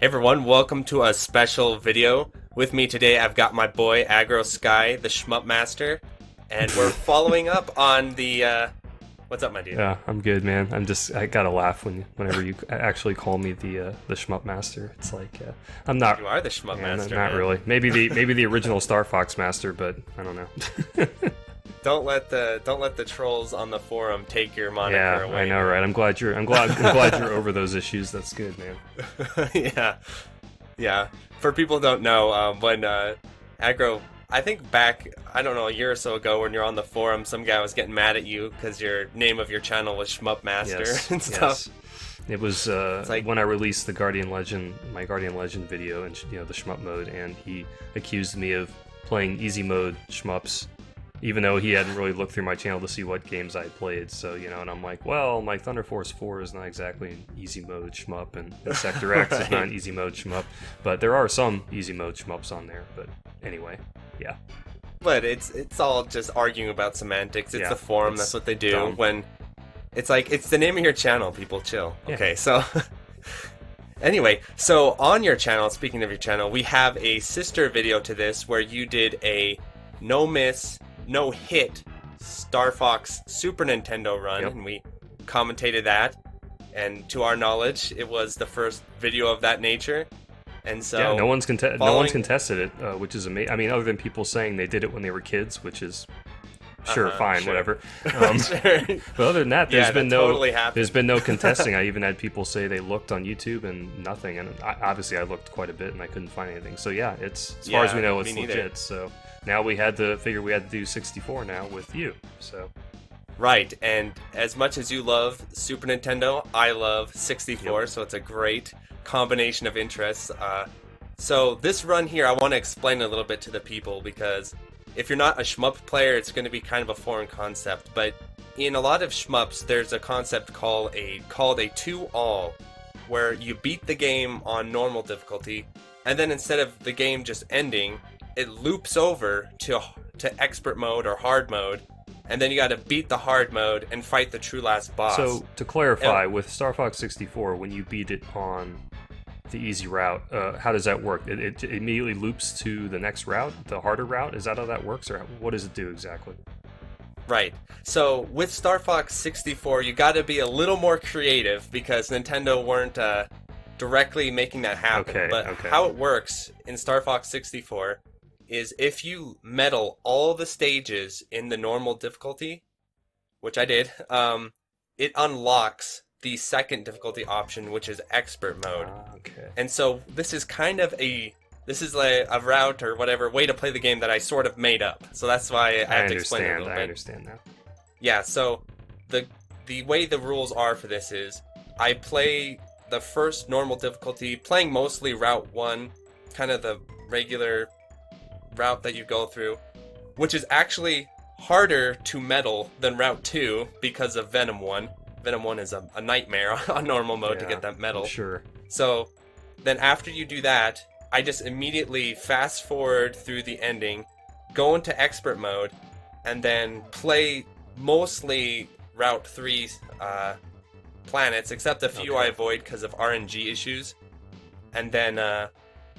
Hey everyone, welcome to a special video. With me today I've got my boy Aggro Sky, the shmup master, and we're following up on the, what's up my dude? Yeah, I'm good, man. I gotta laugh whenever you actually call me the shmup master. It's like, I'm not. You are the shmup master, not man. really. Maybe the original Starfox master, but I don't know. Don't let the trolls on the forum take your moniker away. I know, right? I'm glad you're you're over those issues. That's good, man. Yeah. For people who don't know, when Aggro, I think back, I don't know, a year or so ago, when you're on the forum, some guy was getting mad at you because your name of your channel was Shmup Master and stuff. It was like, when I released my Guardian Legend video, and the shmup mode, and he accused me of playing easy mode shmups, even though he hadn't really looked through my channel to see what games I played. So, and I'm like, well, my Thunder Force 4 is not exactly an easy mode shmup, and Sector X is not an easy mode shmup, but there are some easy mode shmups on there. But anyway, yeah. But it's all just arguing about semantics. It's the forum, that's what they do. Dumb. When it's like, it's the name of your channel, people chill. Yeah. Okay, so anyway, so on your channel, speaking of your channel, we have a sister video to this where you did a no-miss, no-hit Starfox Super Nintendo run, and we commentated that, and to our knowledge, it was the first video of that nature. And so no one's contested it, which is amazing. I mean, other than people saying they did it when they were kids, which is fine, whatever. But other than that, there's been no contesting. I even had people say they looked on YouTube and nothing, and obviously I looked quite a bit and I couldn't find anything. So yeah, it's as far as we know, it's legit. So now we had to do 64 now with you. So right, and as much as you love Super Nintendo, I love 64. So it's a great combination of interests. So this run here, I want to explain a little bit to the people, because if you're not a shmup player, it's going to be kind of a foreign concept. But in a lot of shmups, there's a concept called a 2-all, where you beat the game on normal difficulty, and then instead of the game just ending, it loops over to expert mode or hard mode, and then you got to beat the hard mode and fight the true last boss. So to clarify, with Star Fox 64, when you beat it on the easy route, how does that work? It immediately loops to the next route, the harder route? Is that how that works, or what does it do exactly? Right. So with Star Fox 64, you got to be a little more creative, because Nintendo weren't directly making that happen. How it works in Star Fox 64 is if you medal all the stages in the normal difficulty, which I did, it unlocks the second difficulty option, which is expert mode. And so this is kind of like a route or whatever way to play the game that I sort of made up. So that's why I have to explain it a little bit. I understand that. Yeah, so the way the rules are for this is I play the first normal difficulty, playing mostly Route 1, kind of the regular route that you go through, which is actually harder to medal than Route 2 because of Venom 1. Venom 1 is a nightmare on normal mode to get that medal. Sure. So then after you do that, I just immediately fast forward through the ending, go into expert mode, and then play mostly Route 3 planets, except a few I avoid because of RNG issues, and then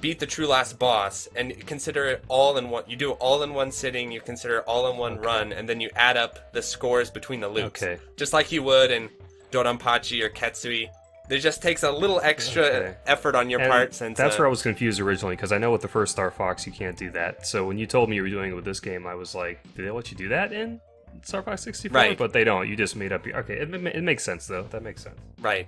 beat the true last boss, and consider it all in one. You do it all in one sitting, you consider it all in one run, and then you add up the scores between the loops. Just like you would in Dodonpachi or Ketsui. It just takes a little extra effort on your part. Since that's where I was confused originally, because I know with the first Star Fox you can't do that. So when you told me you were doing it with this game, I was like, did they let you do that in Star Fox 64? Right. But they don't. You just made up your... Okay, it makes sense, though. That makes sense. Right.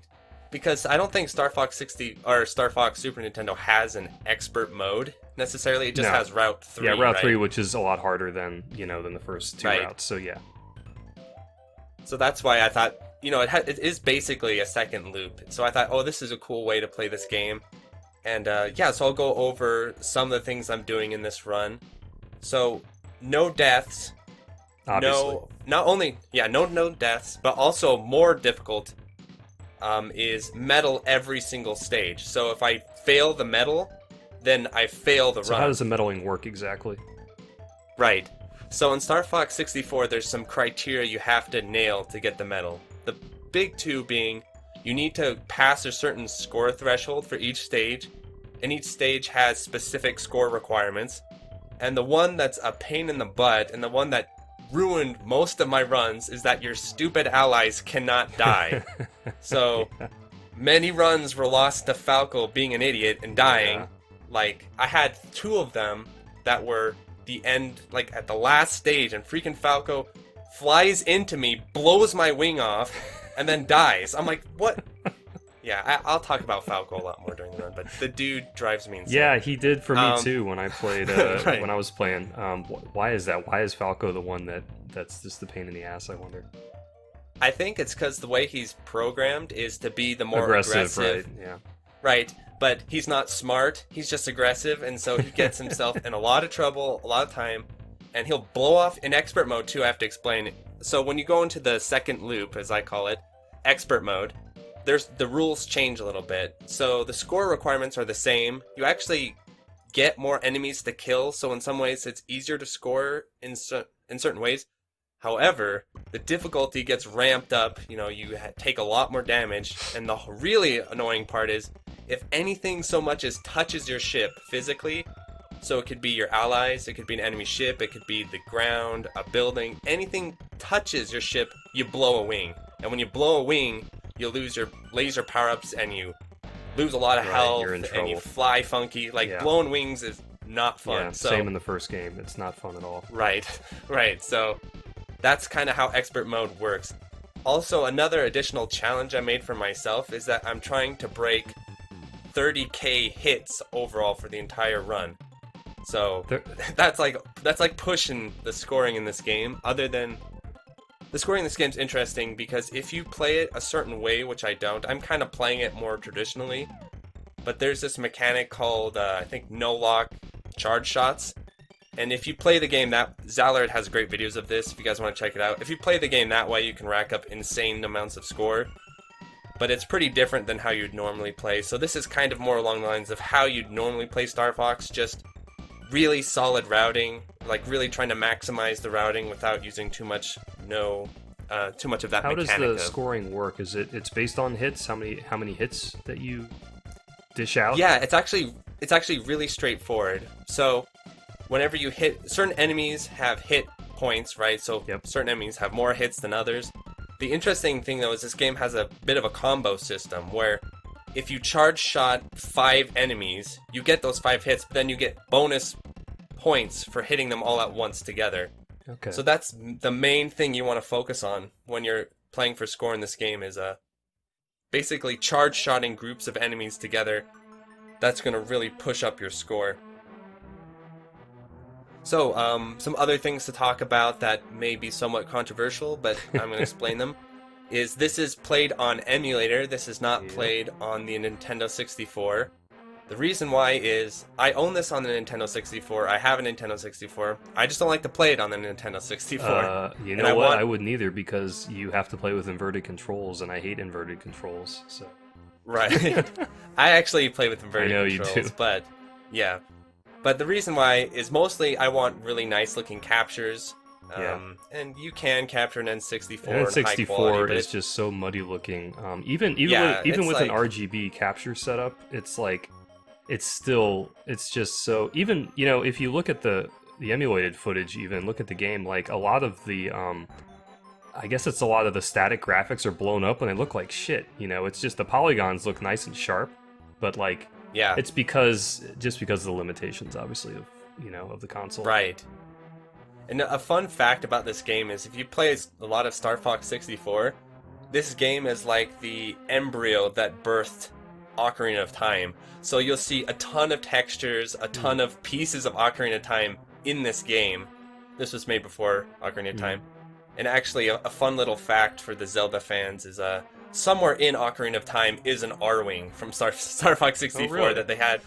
Because I don't think Star Fox 60 or Star Fox Super Nintendo has an expert mode necessarily. It just has Route 3. Yeah, Route 3, which is a lot harder than the first two routes. So yeah. So that's why I thought, it is basically a second loop. So I thought, this is a cool way to play this game. And so I'll go over some of the things I'm doing in this run. So no deaths. Obviously. No deaths, but also more difficult is medal every single stage. So if I fail the medal, then I fail the run. So how does the medaling work exactly? Right. So in Star Fox 64, there's some criteria you have to nail to get the medal. The big two being, you need to pass a certain score threshold for each stage, and each stage has specific score requirements. And the one that's a pain in the butt, and the one that ruined most of my runs, is that your stupid allies cannot die. So many runs were lost to Falco being an idiot and dying. Yeah. Like, I had 2 of them that were the end, like at the last stage, and freaking Falco flies into me, blows my wing off, and then dies. I'm like, what? Yeah, I'll talk about Falco a lot more during the run, but the dude drives me insane. Yeah, he did for me too when I played, right. when I was playing. Why is that? Why is Falco the one that's just the pain in the ass, I wonder? I think it's because the way he's programmed is to be the more aggressive. Right, yeah. Right, but he's not smart, he's just aggressive, and so he gets himself in a lot of trouble a lot of time, and he'll blow off in expert mode too, I have to explain. So when you go into the second loop, as I call it, expert mode, the rules change a little bit. So the score requirements are the same. You actually get more enemies to kill, so in some ways it's easier to score in certain ways. However, the difficulty gets ramped up. You know, you take a lot more damage, and the really annoying part is if anything so much as touches your ship physically, so it could be your allies, it could be an enemy ship, it could be the ground, a building, anything touches your ship, you blow a wing. And when you blow a wing, you lose your laser power-ups, and you lose a lot of health, and you fly funky. Like, blowing wings is not fun. Yeah, so, same in the first game. It's not fun at all. Right, right. So that's kind of how expert mode works. Also, another additional challenge I made for myself is that I'm trying to break 30k hits overall for the entire run. So that's like pushing the scoring in this game. Other than the scoring in this game is interesting because if you play it a certain way, which I don't, I'm kind of playing it more traditionally. But there's this mechanic called I think no lock charge shots. And if you play the game that Zallard has great videos of this if you guys want to check it out. If you play the game that way, you can rack up insane amounts of score. But it's pretty different than how you'd normally play. So this is kind of more along the lines of how you'd normally play Starfox, just really solid routing, like really trying to maximize the routing without using too much of that How mechanic. How does the scoring work? Is it's based on hits? How many hits that you dish out? Yeah, it's actually really straightforward. So whenever you hit, certain enemies have hit points, right? So certain enemies have more hits than others. The interesting thing though is this game has a bit of a combo system where if you charge shot 5 enemies, you get those 5 hits, but then you get bonus points for hitting them all at once together. Okay. So that's the main thing you want to focus on when you're playing for score in this game is basically charge shotting groups of enemies together. That's going to really push up your score. So, some other things to talk about that may be somewhat controversial, but I'm going to explain them. This is played on emulator. This is not played on the Nintendo 64. The reason why is I own this on the Nintendo 64. I have a Nintendo 64. I just don't like to play it on the Nintendo 64. You know what? I wouldn't either because you have to play with inverted controls, and I hate inverted controls. So. Right. I actually play with inverted controls. You do. But yeah. But the reason why is mostly I want really nice looking captures. And you can capture an N64. An N64 high quality, is just so muddy looking. Even with an RGB capture setup, it's like it's just so. Even if you look at the emulated footage, even look at the game, like a lot of the I guess it's a lot of the static graphics are blown up and they look like shit. It's just the polygons look nice and sharp, but like it's because of the limitations, obviously, of the console. Right. And a fun fact about this game is if you play a lot of Star Fox 64, this game is like the embryo that birthed Ocarina of Time. So you'll see a ton of textures, a ton of pieces of Ocarina of Time in this game. This was made before Ocarina of Time. And actually, a fun little fact for the Zelda fans is somewhere in Ocarina of Time is an R-Wing from Star Fox 64 that they had.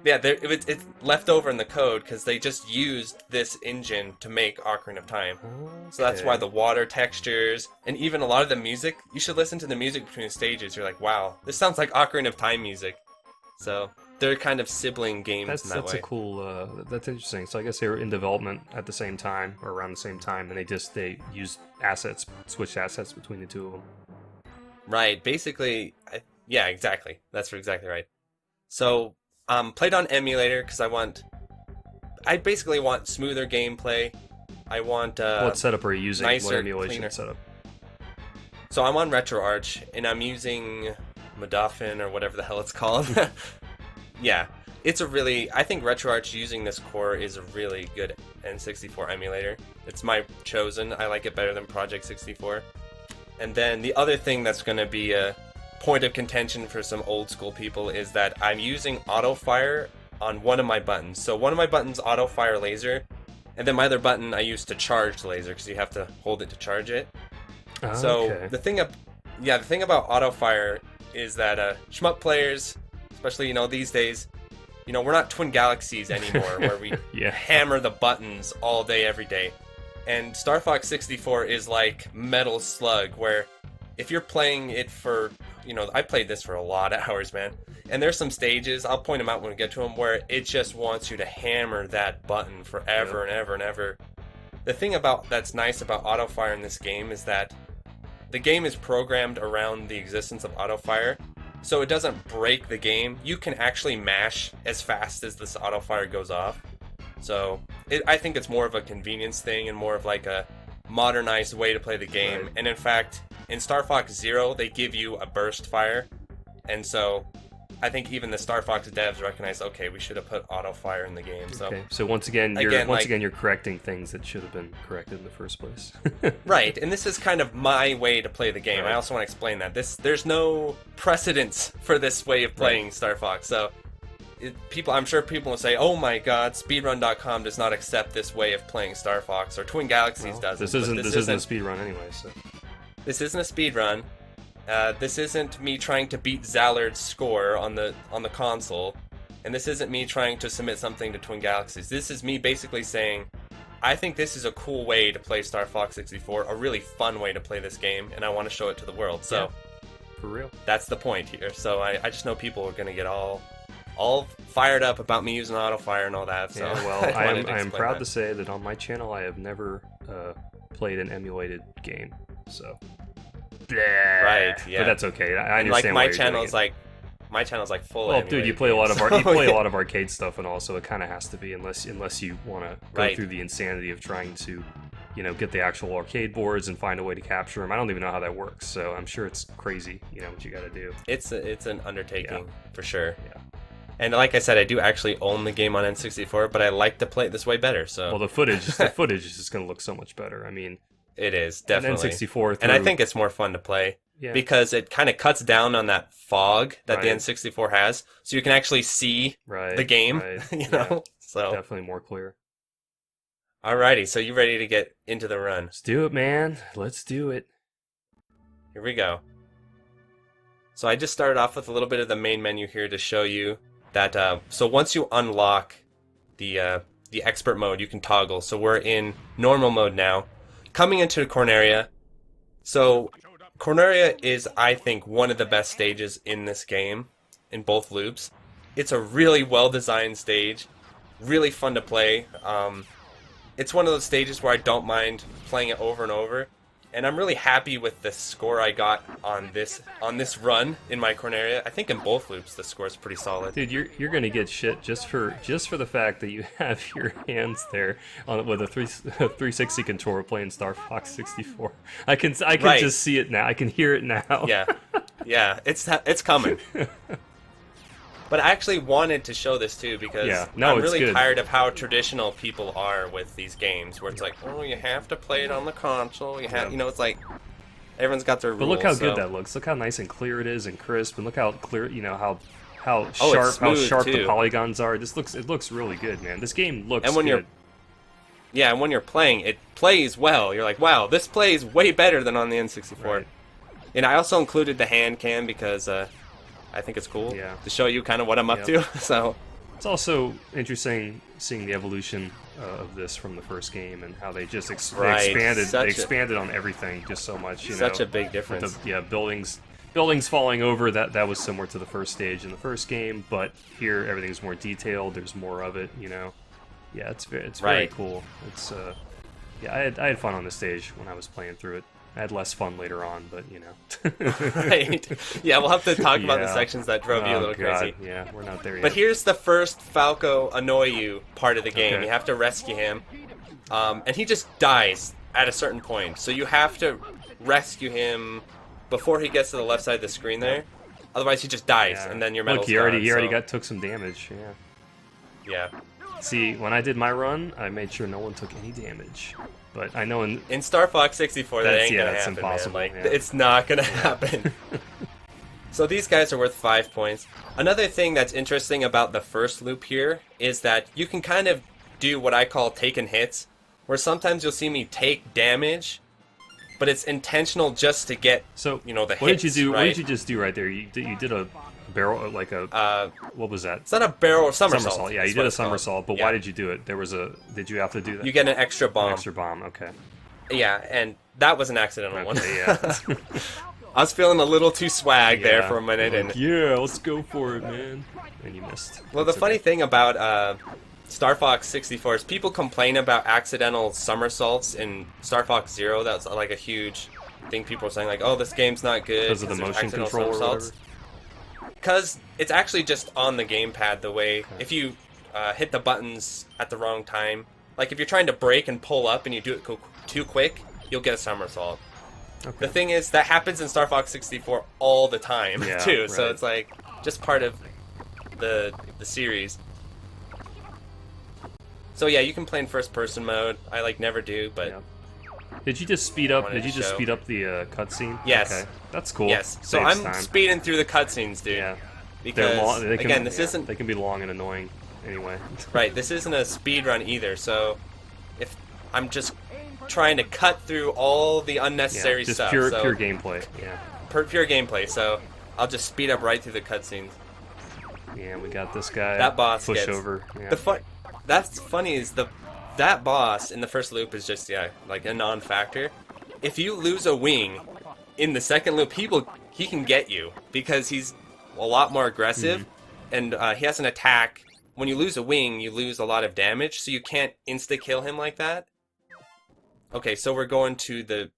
It's left over in the code because they just used this engine to make Ocarina of Time. Okay. So that's why the water textures and even a lot of the music, you should listen to the music between the stages. You're like, wow, this sounds like Ocarina of Time music. So they're kind of sibling games in that way. That's a cool, that's interesting. So I guess they were in development at the same time, or around the same time, and they used assets, switched assets between the two of them. Right, basically, yeah, exactly. That's exactly right. So, Played on emulator because I basically want smoother gameplay. I want what setup are you using? Nicer, what emulation cleaner setup? So I'm on RetroArch, and I'm using Modafin or whatever the hell it's called. Yeah, I think RetroArch using this core is a really good N64 emulator. It's my chosen. I like it better than Project 64. And then the other thing that's going to be a point of contention for some old school people is that I'm using auto fire on one of my buttons. So one of my buttons auto fire laser, and then my other button I use to charge the laser because you have to hold it to charge it. Oh, so okay. the thing about auto fire is that shmup players, especially these days, we're not Twin Galaxies anymore where we hammer the buttons all day every day. And Starfox 64 is like Metal Slug, where if you're playing it for, I played this for a lot of hours, man. And there's some stages, I'll point them out when we get to them, where it just wants you to hammer that button forever and ever and ever. The thing that's nice about auto fire in this game is that the game is programmed around the existence of auto fire, so it doesn't break the game. You can actually mash as fast as this auto fire goes off. So I think it's more of a convenience thing and more of like a modernized way to play the game. Right. And in fact, in Star Fox Zero, they give you a burst fire. And so I think even the Star Fox devs recognize, okay, we should have put auto fire in the game. So once again, you're correcting things that should have been corrected in the first place. Right, and this is kind of my way to play the game. Right. I also want to explain that there's no precedence for this way of playing Star Fox. So I'm sure people will say, "Oh my God, speedrun.com does not accept this way of playing Star Fox," or Twin Galaxies doesn't. This isn't a speedrun anyway. So this isn't a speedrun. This isn't me trying to beat Zallard's score on the console, and this isn't me trying to submit something to Twin Galaxies. This is me basically saying, I think this is a cool way to play Star Fox 64, a really fun way to play this game, and I want to show it to the world. So, for real, that's the point here. So I just know people are gonna get all fired up about me using auto fire and all that. So I am proud to say that on my channel I have never played an emulated game. So. Right, yeah. But that's okay. I understand. Like my channel's like full. Well, dude, you play a lot of a lot of arcade stuff, and also it kind of has to be unless you want to go through the insanity of trying to, get the actual arcade boards and find a way to capture them. I don't even know how that works, so I'm sure it's crazy. What you got to do. It's an undertaking for sure. Yeah. And like I said, I do actually own the game on N64, but I like to play it this way better. So well, the footage is just going to look so much better. I mean. It is, definitely. N64 and I think it's more fun to play because it kind of cuts down on that fog that the N64 has, so you can actually see the game, So definitely more clear. Alrighty, so you ready to get into the run? Let's do it, man. Let's do it. Here we go. So I just started off with a little bit of the main menu here to show you that, so once you unlock the expert mode, you can toggle. So we're in normal mode now. Coming into Corneria. So Corneria is, I think, one of the best stages in this game, in both loops. It's a really well-designed stage, really fun to play. It's one of those stages where I don't mind playing it over and over, and I'm really happy with the score I got on this run in my Corneria. I think in both loops the score is pretty solid. Dude, you're gonna get shit just for the fact that you have your hands there with a 360 controller playing Star Fox 64. I can just see it now. I can hear it now. Yeah, it's coming. But I actually wanted to show this too because I'm really tired of how traditional people are with these games, where it's like, oh, you have to play it on the console. You have, it's like everyone's got their rules. But look how good that looks. Look how nice and clear it is and crisp, and look how clear, how sharp the polygons are. It looks really good, man. This game looks good. And when you're playing, it plays well. You're like, wow, this plays way better than on the N64. Right. And I also included the hand cam because I think it's cool to show you kind of what I'm up to. So it's also interesting seeing the evolution of this from the first game and how they just expanded on everything just so much. Such a big difference. Buildings falling over, that was similar to the first stage in the first game, but here everything's more detailed. There's more of it. Yeah, it's very cool. It's I had fun on the stage when I was playing through it. I had less fun later on, but you know. Right. Yeah, we'll have to talk about the sections that drove you a little crazy. Yeah, we're not there yet. But here's the first Falco annoy you part of the game. You have to rescue him, and he just dies at a certain point. So you have to rescue him before he gets to the left side of the screen there. Otherwise, he just dies, and then your medal's gone. He already took some damage. Yeah. See, when I did my run, I made sure no one took any damage. But I know in Star Fox 64, that ain't gonna happen, impossible, man. Like, it's not gonna happen. So these guys are worth 5 points. Another thing that's interesting about the first loop here is that you can kind of do what I call taken hits, where sometimes you'll see me take damage, but it's intentional just to get the hits. What did you do? Right? What did you just do right there? You did a barrel, like a what was that? It's not a barrel somersault. Yeah, you did a somersault, but why did you do it? Did you have to do that? You get an extra bomb. An extra bomb, okay. Yeah, and that was an accidental one. Yeah. I was feeling a little too swag there for a minute, and let's go for it, man. And you missed. Well, the funny thing about Star Fox 64 is people complain about accidental somersaults in Star Fox Zero. That's like a huge thing. People are saying like, "Oh, this game's not good because of the motion control or whatever." Because it's actually just on the gamepad. The way if you hit the buttons at the wrong time, like if you're trying to brake and pull up and you do it too quick, you'll get a somersault. Okay. The thing is that happens in Star Fox 64 all the time too. Right. So it's like just part of the series. So yeah, you can play in first-person mode. I like never do, but. Yeah. Did you just speed up? Did you just speed up the cutscene? Yes. Okay. That's cool. Yes. So I'm speeding through the cutscenes, dude. Yeah. Because again, this isn't. They can be long and annoying, anyway. Right. This isn't a speed run either. So if I'm just trying to cut through all the unnecessary just stuff. Pure gameplay. Yeah. Pure gameplay. So I'll just speed up right through the cutscenes. Yeah, we got this guy. That boss push gets over. Yeah. That's funny is that boss in the first loop is just like a non-factor. If you lose a wing in the second loop, he can get you because he's a lot more aggressive, and he has an attack. When you lose a wing, you lose a lot of damage, so you can't insta-kill him like that. Okay, so we're going to the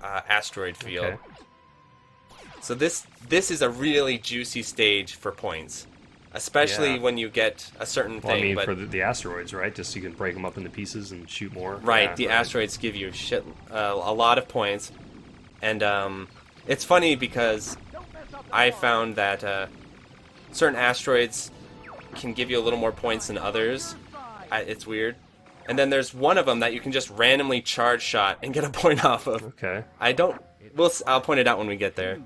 asteroid field. Okay. So this is a really juicy stage for points. Especially when you get a certain thing. I mean, for the asteroids, right? Just so you can break them up into pieces and shoot more. Right, the asteroids give you a lot of points. And it's funny because I found that certain asteroids can give you a little more points than others. It's weird. And then there's one of them that you can just randomly charge shot and get a point off of. Okay. I'll point it out when we get there.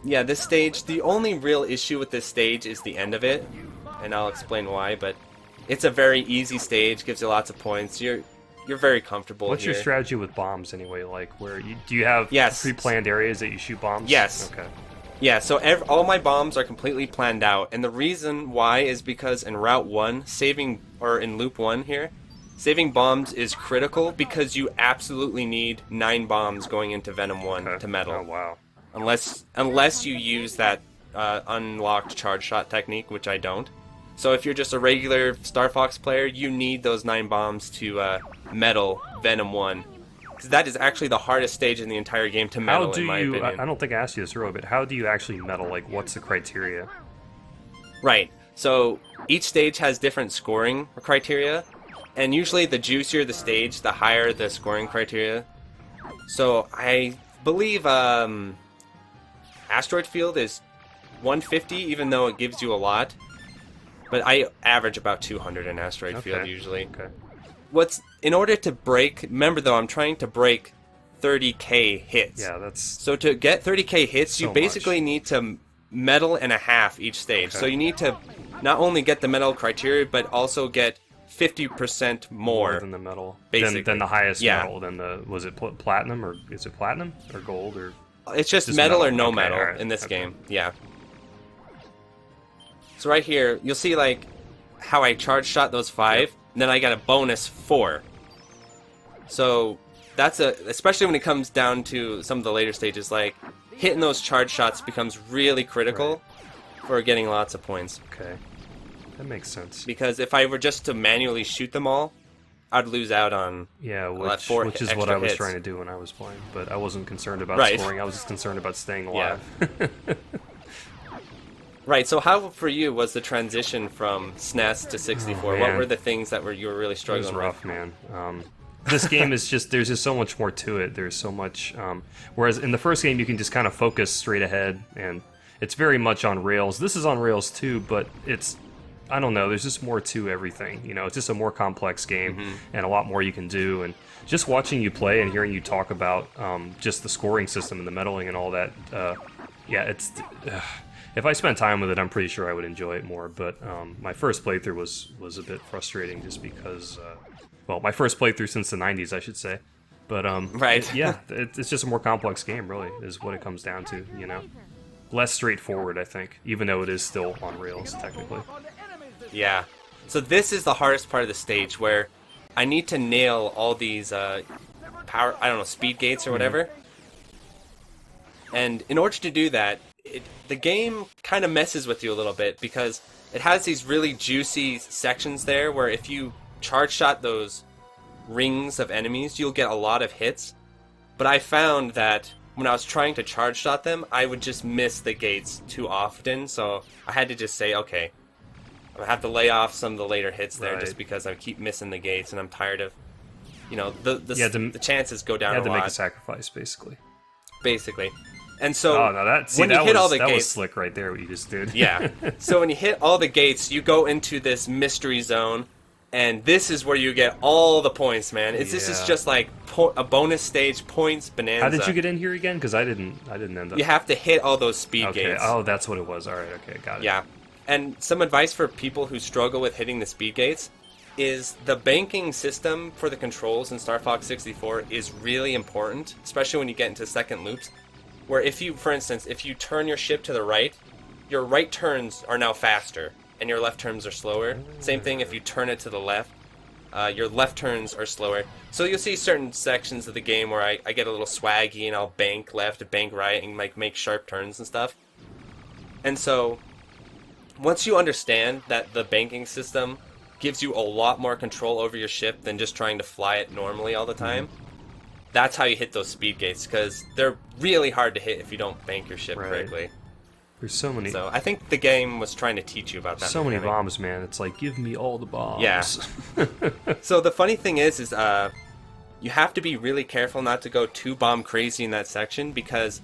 Yeah, this stage, the only real issue with this stage is the end of it, and I'll explain why, but it's a very easy stage, gives you lots of points, you're very comfortable What's here. your strategy with bombs, anyway? Like, do you have pre-planned areas that you shoot bombs? Yes. Okay. Yeah, so all my bombs are completely planned out, and the reason why is because in Route 1, in Loop 1 here, saving bombs is critical because you absolutely need 9 bombs going into Venom 1 to medal. Oh, wow. Unless you use that unlocked charge shot technique, which I don't. So if you're just a regular Star Fox player, you need those 9 bombs to medal Venom 1. Because that is actually the hardest stage in the entire game to medal, in my opinion. I don't think I asked you this earlier, but how do you actually medal? Like, what's the criteria? Right. So each stage has different scoring criteria, and usually the juicier the stage, the higher the scoring criteria. So I believe Asteroid Field is 150, even though it gives you a lot. But I average about 200 in Asteroid Field usually. Okay. In order to break, remember though, I'm trying to break 30k hits. Yeah, that's... So to get 30k hits, you basically need to medal and a half each stage. Okay. So you need to not only get the medal criteria, but also get 50% more than the medal. Basically. Than the highest medal. Was it platinum, or is it platinum or gold, or... It's just medal or no medal in this game. Yeah. So right here, you'll see like how I charge shot those 5, and then I got a bonus 4. So that's especially when it comes down to some of the later stages, like hitting those charge shots becomes really critical for getting lots of points. Okay. That makes sense. Because if I were just to manually shoot them all, I'd lose out on which is what I was trying to do when I was playing. But I wasn't concerned about scoring. I was just concerned about staying alive. Yeah. Right. So how for you was the transition from SNES to 64? What were the things that you were really struggling with? It was rough, man. This game is there's just so much more to it. There's so much. Whereas in the first game, you can just kind of focus straight ahead, and it's very much on rails. This is on rails too, but it's, I don't know, there's just more to everything. You know, it's just a more complex game, and a lot more you can do. And just watching you play and hearing you talk about just the scoring system and the medaling and all that, it's. If I spent time with it, I'm pretty sure I would enjoy it more. But my first playthrough was a bit frustrating, just because. Well, my first playthrough since the 90s, I should say. But right, it's just a more complex game, really, is what it comes down to. You know, less straightforward, I think, even though it is still on rails technically. Yeah. So this is the hardest part of the stage, where I need to nail all these speed gates or whatever. And in order to do that, the game kind of messes with you a little bit, because it has these really juicy sections there where if you charge shot those rings of enemies, you'll get a lot of hits. But I found that when I was trying to charge shot them, I would just miss the gates too often, so I had to just say, okay, I have to lay off some of the later hits there, just because I keep missing the gates, and I'm tired of, the chances go down a lot. You had to make a sacrifice, basically. And so when you hit all the gates, that was slick right there, what you just did. Yeah. So when you hit all the gates, you go into this mystery zone, and this is where you get all the points, man. This is just like a bonus stage points bonanza. How did you get in here again? Because I didn't end up. You have to hit all those speed gates. Oh, that's what it was. All right, okay, got it. Yeah. And some advice for people who struggle with hitting the speed gates is the banking system for the controls in Star Fox 64 is really important, especially when you get into second loops, where for instance, if you turn your ship to the right, your right turns are now faster, and your left turns are slower. Same thing if you turn it to the left, your left turns are slower. So you'll see certain sections of the game where I get a little swaggy, and I'll bank left, bank right, and make sharp turns and stuff. And so once you understand that the banking system gives you a lot more control over your ship than just trying to fly it normally all the time, that's how you hit those speed gates, because they're really hard to hit if you don't bank your ship correctly. There's so many. So I think the game was trying to teach you about that. So many bombs, man. It's like, give me all the bombs. Yeah. So the funny thing is you have to be really careful not to go too bomb crazy in that section, because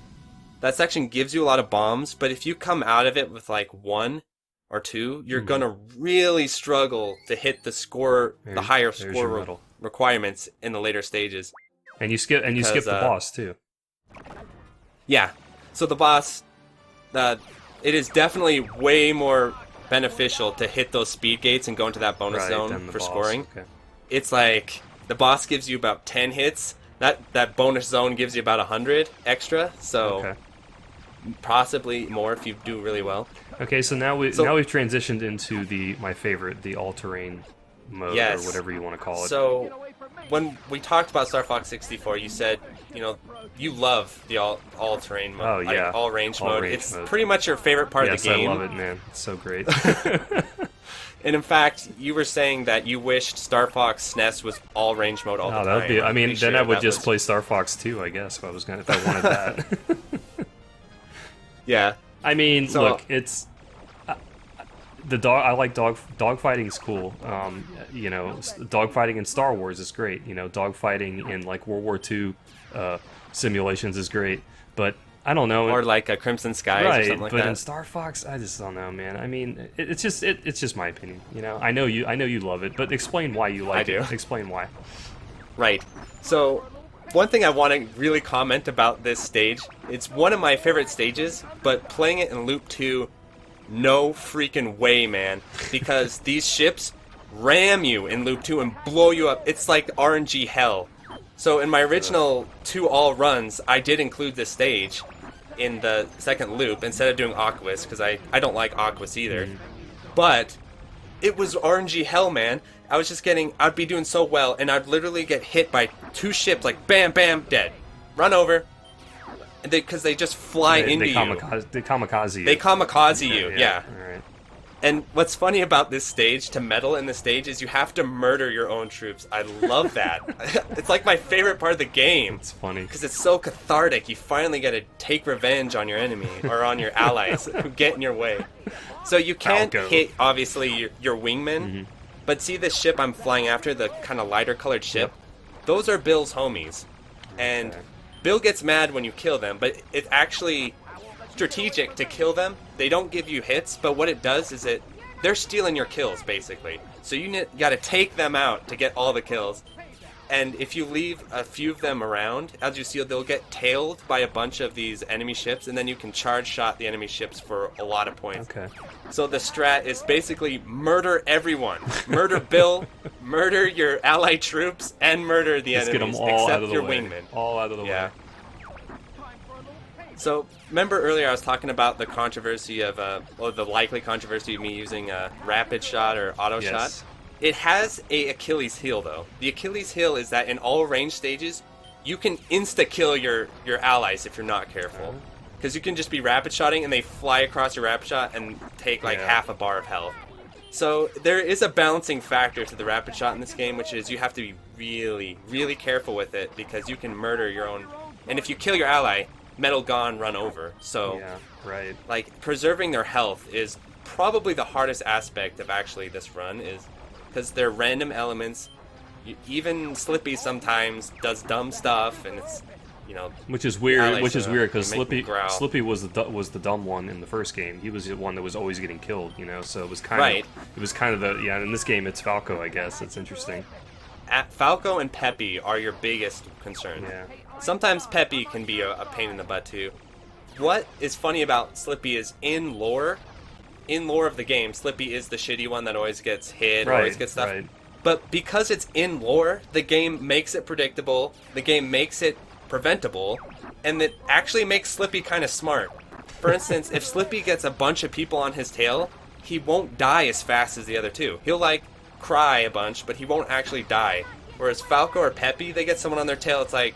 that section gives you a lot of bombs, but if you come out of it with like 1 or 2, you're gonna really struggle to hit the higher score requirements in the later stages. And you skip the boss too. Yeah. So the boss, it is definitely way more beneficial to hit those speed gates and go into that bonus zone for scoring. Okay. It's like the boss gives you about 10 hits. That bonus zone gives you about 100 extra. So possibly more if you do really well. Okay, so now we've transitioned into my favorite, the all-terrain mode, or whatever you want to call it. So when we talked about Star Fox 64, you said, you love the all-terrain mode. Oh, yeah. All-range mode. It's pretty much your favorite part of the game. Yes, I love it, man. It's so great. And in fact, you were saying that you wished Star Fox SNES was all-range mode all the time. That would be. I mean, then I would just play Star Fox 2, I guess, if I wanted that. Yeah. I mean, look, it's I like dogfighting's cool. Dogfighting in Star Wars is great. Dogfighting in like World War II simulations is great. But I don't know. Or like a Crimson Skies or something like that. But in Star Fox, I just don't know, man. I mean, it's just my opinion. I know you love it, but explain why you like it. Explain why. Right. So one thing I want to really comment about this stage, it's one of my favorite stages, but playing it in Loop 2, no freaking way, man. Because these ships ram you in Loop 2 and blow you up. It's like RNG hell. So in my original 2 all runs, I did include this stage in the second loop instead of doing Aquas, because I don't like Aquas either. But it was RNG hell, man. I'd be doing so well, and I'd literally get hit by 2 ships, like bam, bam, dead. Run over. Because they just fly into you. They kamikaze you. They kamikaze you, yeah. All right. And what's funny about this stage, to medal in the stage, is you have to murder your own troops. I love that. It's like my favorite part of the game. It's funny. Because it's so cathartic. You finally get to take revenge on your enemy, or on your allies who get in your way. So you can't hit, obviously, your wingmen. But see this ship I'm flying after, the kind of lighter colored ship? Those are Bill's homies. And Bill gets mad when you kill them, but it's actually strategic to kill them. They don't give you hits, but what it does is they're stealing your kills, basically. So you got to take them out to get all the kills. And if you leave a few of them around, as you see, they'll get tailed by a bunch of these enemy ships, and then you can charge shot the enemy ships for a lot of points. Okay. So the strat is basically murder everyone. Murder Bill, murder your allied troops, and murder the enemies, get them all except out of the your way. wingmen. All out of the way. So, remember earlier I was talking about the controversy of, or the likely controversy of me using a rapid shot or auto shot? It has a Achilles heel, though. The Achilles heel is that in all range stages, you can insta-kill your allies if you're not careful. Because you can just be rapid shotting and they fly across your rapid shot and take like half a bar of health. So there is a balancing factor to the rapid shot in this game, which is you have to be really, really careful with it because you can murder your own... And if you kill your ally, metal gone, run over. So, like, preserving their health is probably the hardest aspect of actually this run, is because they're random elements. Even Slippy sometimes does dumb stuff, and it's, you know, which is weird. Which is weird because Slippy was the dumb one in the first game. He was the one that was always getting killed, you know. So it was kind of the in this game it's Falco, I guess. It's interesting. Falco and Peppy are your biggest concern. Yeah. Sometimes Peppy can be a pain in the butt too. What is funny about Slippy is in lore of the game, Slippy is the shitty one that always gets hit, always gets stuff. But because it's in lore, the game makes it predictable, the game makes it preventable, and it actually makes Slippy kind of smart. For instance, if Slippy gets a bunch of people on his tail, he won't die as fast as the other two. He'll like cry a bunch, but he won't actually die. Whereas Falco or Peppy, they get someone on their tail, it's like,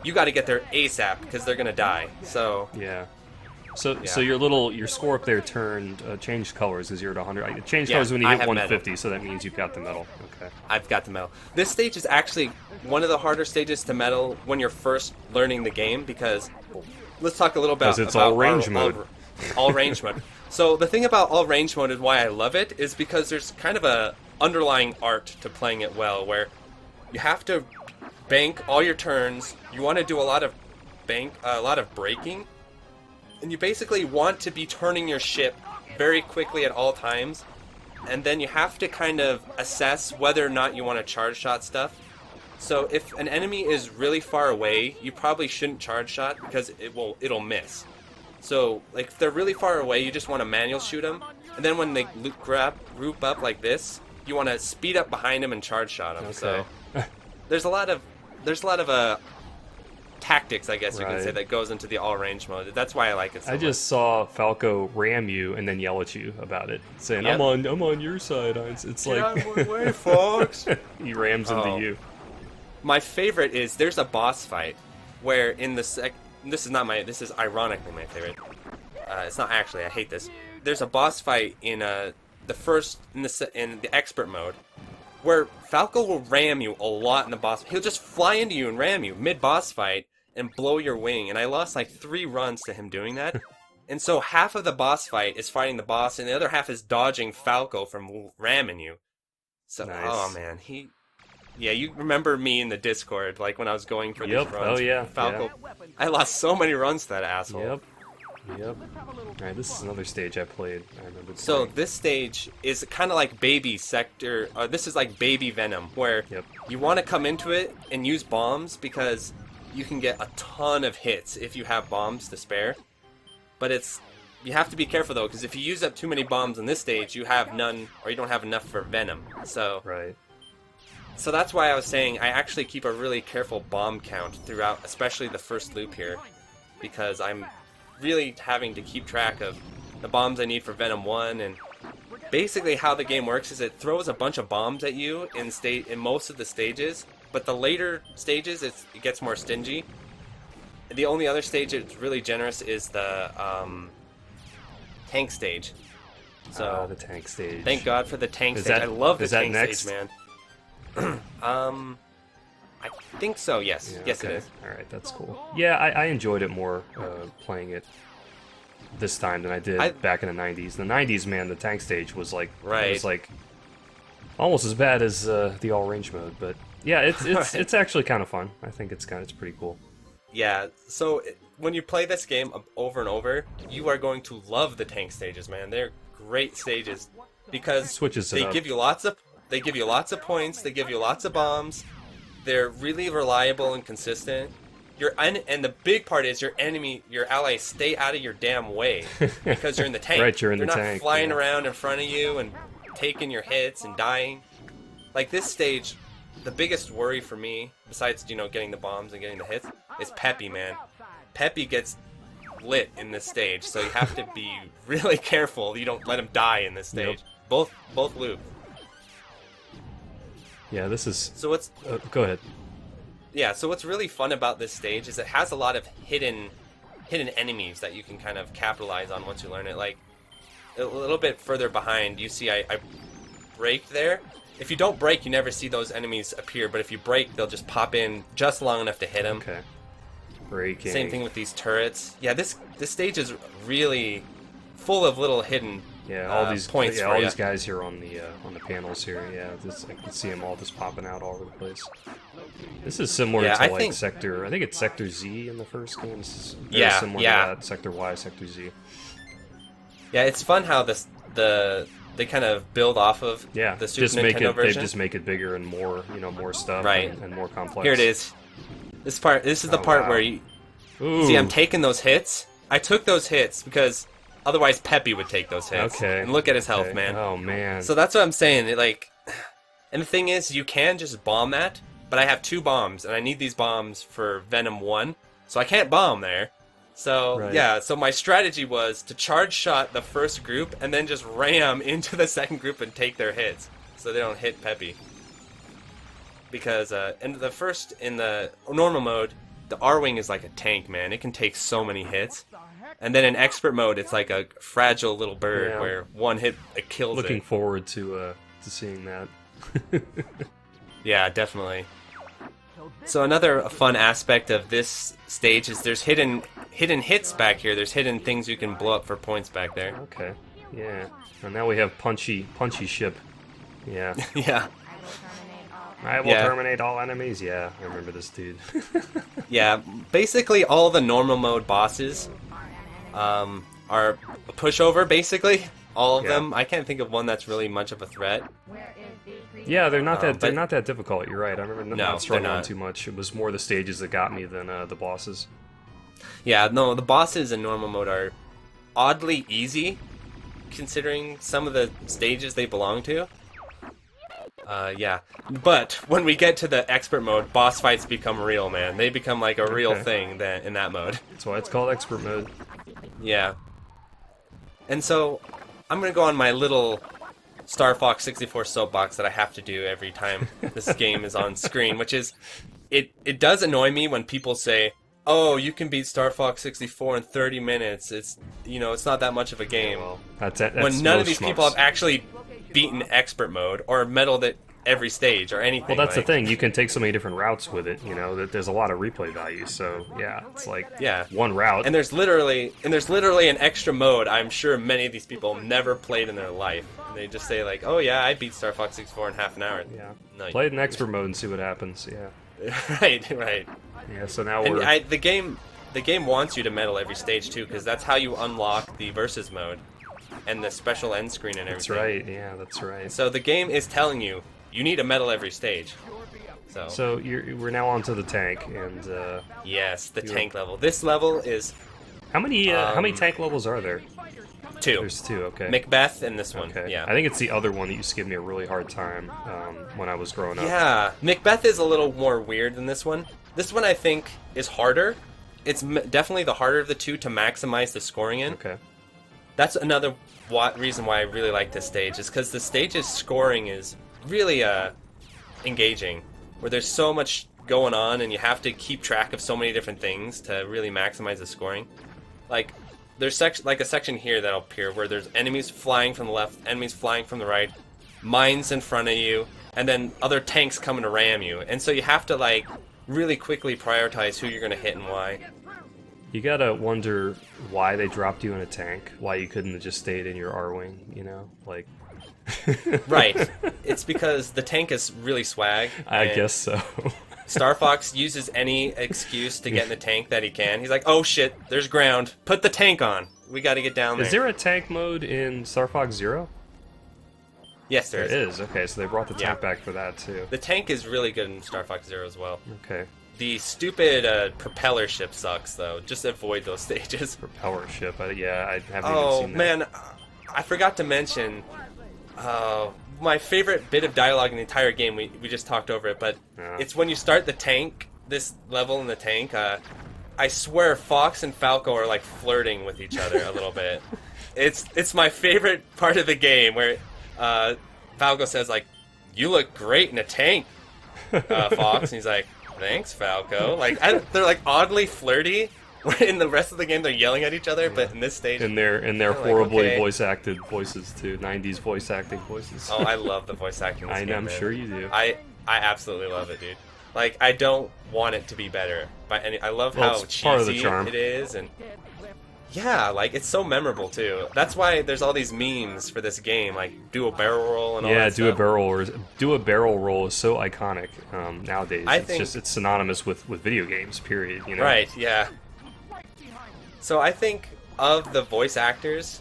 you got to get there ASAP because they're gonna die. So So your score up there changed colors 0 to 100. It changed colors when you hit 150, so that means you've got the medal. Okay. I've got the medal. This stage is actually one of the harder stages to medal when you're first learning the game, because let's talk a little bit about all range mode. All range mode. So the thing about all range mode and why I love it is because there's kind of a underlying art to playing it well, where you have to bank all your turns. You want to do a lot of braking, and you basically want to be turning your ship very quickly at all times, and then you have to kind of assess whether or not you want to charge shot stuff. So if an enemy is really far away, you probably shouldn't charge shot because it'll miss. So like if they're really far away, you just want to manual shoot them, and then when they group up like this, you want to speed up behind them and charge shot them. Okay. So there's a lot of tactics, I guess you can say, that goes into the all-range mode. That's why I like it so much. I just saw Falco ram you and then yell at you about it, saying, I'm on your side. It's like... Get out of my way, Fox! He rams into you. My favorite is, there's a boss fight where in the this is ironically my favorite. It's not actually, I hate this. There's a boss fight in the expert mode, where Falco will ram you a lot in the boss. He'll just fly into you and ram you mid-boss fight and blow your wing. And I lost like 3 runs to him doing that. And so half of the boss fight is fighting the boss, and the other half is dodging Falco from ramming you. So, oh man, you remember me in the Discord, like when I was going for these runs. Oh yeah, Falco. Yeah. I lost so many runs to that asshole. Yep. Alright, this is another stage I played. I remember. So this stage is kind of like Baby Sector. This is like Baby Venom, where you want to come into it and use bombs because you can get a ton of hits if you have bombs to spare. But you have to be careful though, because if you use up too many bombs in this stage, you have none, or you don't have enough for Venom. So So that's why I was saying I actually keep a really careful bomb count throughout, especially the first loop here, because I'm really having to keep track of the bombs I need for Venom 1, and basically how the game works is it throws a bunch of bombs at you in most of the stages, but the later stages it gets more stingy. The only other stage it's really generous is the tank stage, So the tank stage. Thank God for the tank stage. I love the tank stage, man. I think so. Yes. Yeah, yes, okay. it is. All right, that's cool. Yeah, I enjoyed it more playing it this time than I did back in the 90s. The 90s, man, the tank stage was like it was like almost as bad as the all range mode, but yeah, it's actually kind of fun. I think it's pretty cool. Yeah. So when you play this game over and over, you are going to love the tank stages, man. They're great stages because they give you lots of points. They give you lots of bombs. They're really reliable and consistent. And the big part is your allies stay out of your damn way because you're in the tank. Right, you're in the tank. They're not flying around in front of you and taking your hits and dying. Like this stage, the biggest worry for me, besides getting the bombs and getting the hits, is Peppy, man. Peppy gets lit in this stage, so you have to be really careful you don't let him die in this stage. Yep. Both loop. Yeah, this is. So what's? Go ahead. Yeah, so what's really fun about this stage is it has a lot of hidden enemies that you can kind of capitalize on once you learn it. Like a little bit further behind, you see I braked there. If you don't brake, you never see those enemies appear, but if you brake, they'll just pop in just long enough to hit them. Okay. Braking. Same thing with these turrets. Yeah, this stage is really full of little hidden all these points. Yeah, all these guys here on the panels here. Yeah, I can see them all just popping out all over the place. This is similar to like Sector. I think it's Sector Z in the first game. This is very similar to that. Sector Y, Sector Z. Yeah, it's fun how they kind of build off of the Super Nintendo version. They just make it bigger and more, more stuff and more complex. Here it is. This is the part where you see I'm taking those hits. I took those hits because otherwise Peppy would take those hits. Okay. And look at his health, man. Oh man. So that's what I'm saying. And the thing is, you can just bomb that, but I have 2 bombs, and I need these bombs for Venom 1, so I can't bomb there. So, so my strategy was to charge shot the first group, and then just ram into the second group and take their hits, so they don't hit Peppy. Because, in the normal mode, the R-Wing is like a tank, man. It can take so many hits. And then in expert mode, it's like a fragile little bird where one hit kills it. Looking forward to seeing that. Yeah, definitely. So another fun aspect of this stage is there's hidden hits back here. There's hidden things you can blow up for points back there. Okay. Yeah. And now we have punchy ship. Yeah. Yeah. I will terminate all enemies. Yeah, I remember this dude. Yeah, basically all the normal mode bosses are a pushover, basically. All of them. I can't think of one that's really much of a threat. Yeah, they're not that difficult. You're right. I remember not struggling too much. It was more the stages that got me than the bosses. Yeah, no, the bosses in normal mode are oddly easy, considering some of the stages they belong to. Yeah, but when we get to the expert mode, boss fights become real, man. They become like a real thing in that mode. That's why it's called expert mode. Yeah. And so, I'm gonna go on my little Starfox 64 soapbox that I have to do every time this game is on screen, which is, it does annoy me when people say, oh, you can beat Starfox 64 in 30 minutes. It's not that much of a game. Well, that's when none of these people have actually beaten expert mode or medaled at every stage or anything. Well, that's the thing. You can take so many different routes with it. That there's a lot of replay value. So yeah, it's like one route. And there's literally an extra mode. I'm sure many of these people never played in their life. They just say like, oh yeah, I beat Star Fox 64 in half an hour. Yeah, no, play it in expert mode and see what happens. Yeah. Right. Yeah. So now the game wants you to medal every stage too, because that's how you unlock the versus mode and the special end screen and everything. That's right. Yeah, that's right. So the game is telling you need to medal every stage. So we're now onto the tank, and yes, the tank level. This level is how many tank levels are there? 2. There's 2. Okay. Macbeth and this one. Okay. Yeah. I think it's the other one that used to give me a really hard time when I was growing up. Yeah, Macbeth is a little more weird than this one. This one I think is harder. It's definitely the harder of the 2 to maximize the scoring in. Okay. That's another reason why I really like this stage, is because the stage's scoring is really engaging, where there's so much going on and you have to keep track of so many different things to really maximize the scoring. Like, there's like a section here that'll appear where there's enemies flying from the left, enemies flying from the right, mines in front of you, and then other tanks coming to ram you. And so you have to like really quickly prioritize who you're gonna hit and why. You gotta wonder why they dropped you in a tank, why you couldn't have just stayed in your R-Wing, you know? Like... Right. It's because the tank is really swag. I guess so. Starfox uses any excuse to get in the tank that he can. He's like, oh shit, there's ground. Put the tank on. We gotta get down there. Is there a tank mode in Starfox Zero? Yes, there is. There is, okay, so they brought the tank back for that too. The tank is really good in Starfox Zero as well. Okay. The stupid propeller ship sucks, though. Just avoid those stages. Propeller ship? Yeah, I haven't even Oh, seen that. man. I forgot to mention my favorite bit of dialogue in the entire game. We just talked over it, but it's when you start the tank, this level in the tank. I swear Fox and Falco are like flirting with each other a little bit. It's my favorite part of the game where Falco says, like, you look great in a tank, Fox. And he's like, thanks, Falco. Like, they're like oddly flirty. In the rest of the game, they're yelling at each other, but in this stage, in their horribly voice acted voices too, 90s voice acting voices. Oh, I love the voice acting. In this game, I'm man. Sure you do. I absolutely love it, dude. Like, I don't want it to be better, but I love how it's part of the cheesy charm. it is, and yeah, like it's so memorable too. That's why there's all these memes for this game, like do a barrel roll and all that stuff. Yeah, do a barrel roll is so iconic nowadays. I think it's synonymous with video games. Period. You know. Right? Yeah. So I think of the voice actors,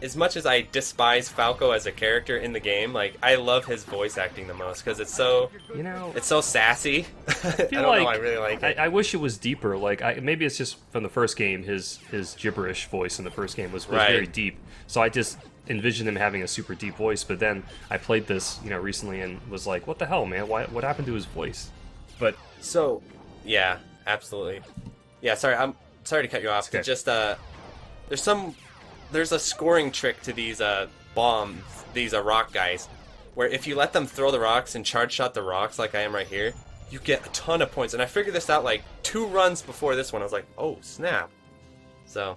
as much as I despise Falco as a character in the game, like I love his voice acting the most because it's so, it's so sassy. I don't know, I really like it. I wish it was deeper. Like maybe it's just from the first game, his gibberish voice in the first game was very deep. So I just envisioned him having a super deep voice. But then I played this, recently and was like, what the hell, man? What happened to his voice? But so, yeah, absolutely. Yeah, sorry to cut you off. Okay. Just there's a scoring trick to these bombs, these rock guys, where if you let them throw the rocks and charge shot the rocks like I am right here, you get a ton of points. And I figured this out like 2 runs before this one. I was like, oh snap. So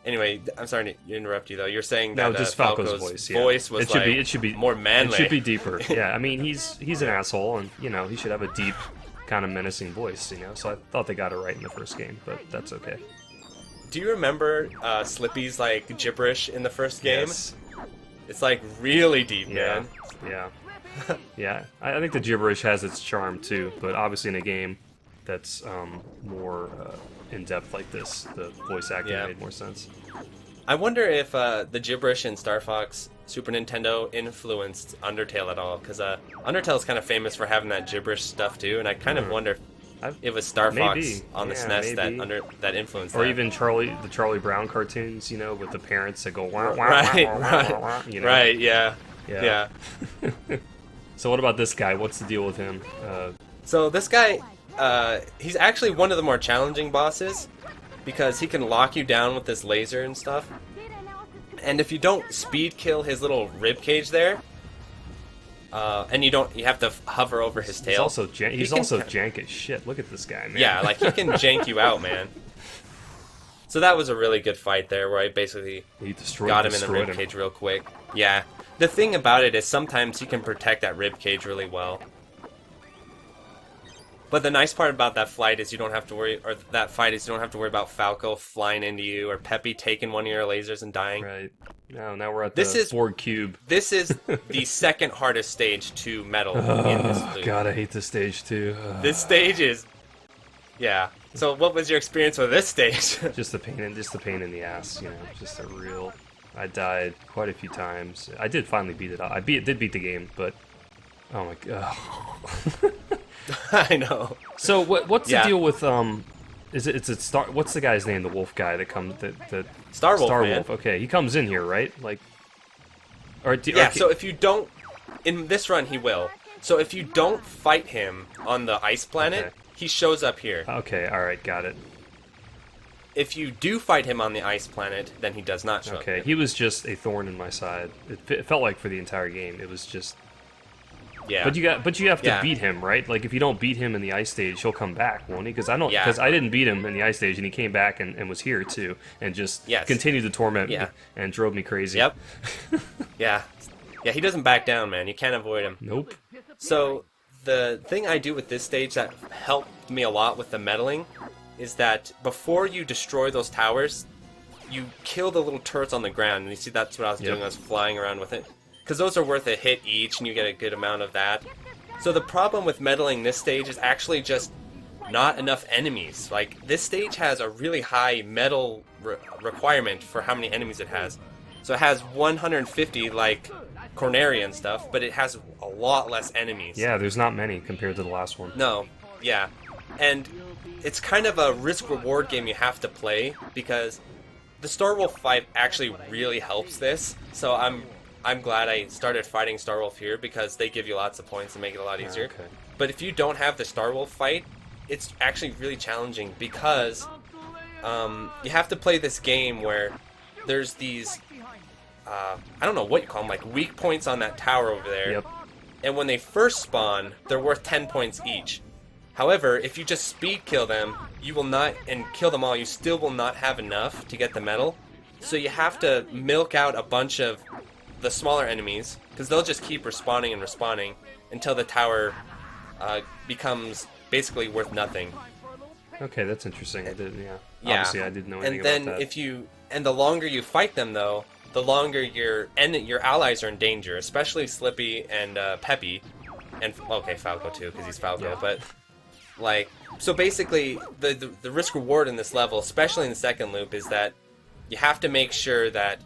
anyway, I'm sorry to interrupt you though. You're saying that just Falco's voice. Yeah. Voice was it should be more manly. It should be deeper. Yeah, I mean he's an asshole, and he should have a deep, kind of menacing voice. So I thought they got it right in the first game, but that's okay. Do you remember Slippy's like gibberish in the first game? Yes. It's like really deep, man. Yeah. Yeah. I think the gibberish has its charm too, but obviously in a game that's more in depth like this, the voice acting made more sense. I wonder if the gibberish in Star Fox Super Nintendo influenced Undertale at all, because Undertale is kind of famous for having that gibberish stuff too, and I kind of wonder if it was Star Fox on the SNES that influenced that. Or even the Charlie Brown cartoons, with the parents that go wah, wah, right, wah, wah, wah, right, yeah. So what about this guy? What's the deal with him? So this guy, he's actually one of the more challenging bosses, because he can lock you down with this laser and stuff. And if you don't speed kill his little rib cage there, and you have to hover over his tail. He's also jank as shit. Look at this guy, man. Yeah, like he can jank you out, man. So that was a really good fight there, where I basically got him in the rib cage real quick. Yeah. The thing about it is sometimes you can protect that rib cage really well. But the nice part about that fight is you don't have to worry about Falco flying into you or Peppy taking one of your lasers and dying. Right. Now we're at the Ford Cube. This is the second hardest stage to medal in this loop. God, I hate this stage too. This stage is... Yeah. So what was your experience with this stage? Just the pain in the ass, just a real... I died quite a few times. I did finally beat it. I did beat the game, but... Oh my god. I know. So what's the deal with what's the guy's name? The wolf guy that comes Star Wolf. Wolf. Okay, he comes in here, right? Like, so if you don't, in this run he will. So if you don't fight him on the ice planet, he shows up here. Okay, all right, got it. If you do fight him on the ice planet, then he does not show up. Okay, he was just a thorn in my side. It felt like for the entire game, it was just. Yeah. But you have to beat him, right? Like, if you don't beat him in the ice stage, he'll come back, won't he? Because I didn't beat him in the ice stage, and he came back and was here too, and just continued to torment me and drove me crazy. Yep. Yeah, he doesn't back down, man. You can't avoid him. Nope. So the thing I do with this stage that helped me a lot with the meddling is that before you destroy those towers, you kill the little turrets on the ground, and you see that's what I was doing. I was flying around with it. Because those are worth a hit each, and you get a good amount of that. So the problem with meddling this stage is actually just not enough enemies. Like, this stage has a really high metal requirement for how many enemies it has. So it has 150, like Corneria and stuff, but it has a lot less enemies. Yeah, there's not many compared to the last one. No, yeah. And it's kind of a risk-reward game you have to play, because the Starwolf fight actually really helps this. So I'm glad I started fighting Starwolf here, because they give you lots of points and make it a lot easier. Okay. But if you don't have the Starwolf fight, it's actually really challenging, because you have to play this game where there's these, I don't know what you call them, like weak points on that tower over there. Yep. And when they first spawn, they're worth 10 points each. However, if you just speed kill them, you will not, and kill them all, you still will not have enough to get the medal. So you have to milk out a bunch of the smaller enemies, because they'll just keep respawning and respawning until the tower becomes basically worth nothing. Okay, that's interesting. Obviously, I didn't know anything about that. And the longer you fight them, though, the longer your allies are in danger, especially Slippy and Peppy, and Falco too, because he's Falco. Yeah. But like, so basically, the risk reward in this level, especially in the second loop, is that you have to make sure that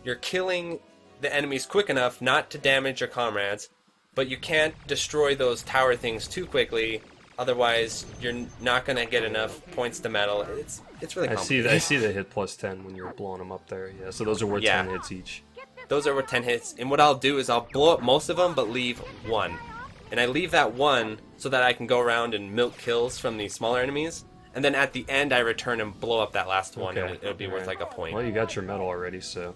you're killing the enemies quick enough not to damage your comrades, but you can't destroy those tower things too quickly, otherwise you're not going to get enough points to medal. It's really complicated. I see the hit plus 10 when you're blowing them up there. Yeah, so those are worth 10 hits each. Those are worth 10 hits, and what I'll do is I'll blow up most of them but leave one. And I leave that one so that I can go around and milk kills from the smaller enemies, and then at the end I return and blow up that last one, and it'll be worth like a point. Well, you got your medal already, so...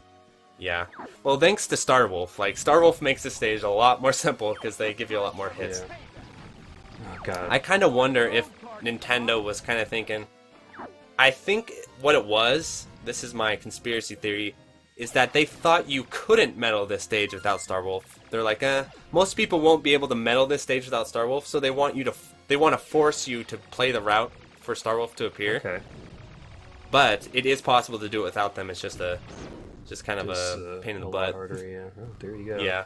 Yeah. Well, thanks to Starwolf. Like, Starwolf makes this stage a lot more simple, because they give you a lot more hits. Yeah. Oh, God. I kind of wonder if Nintendo was kind of thinking... I think what it was, this is my conspiracy theory, is that they thought you couldn't medal this stage without Starwolf. They're like, most people won't be able to medal this stage without Starwolf, so they want to force you to play the route for Starwolf to appear. Okay. But it is possible to do it without them. It's just kind of a pain in the butt. Harder, yeah. Oh, there you go. Yeah.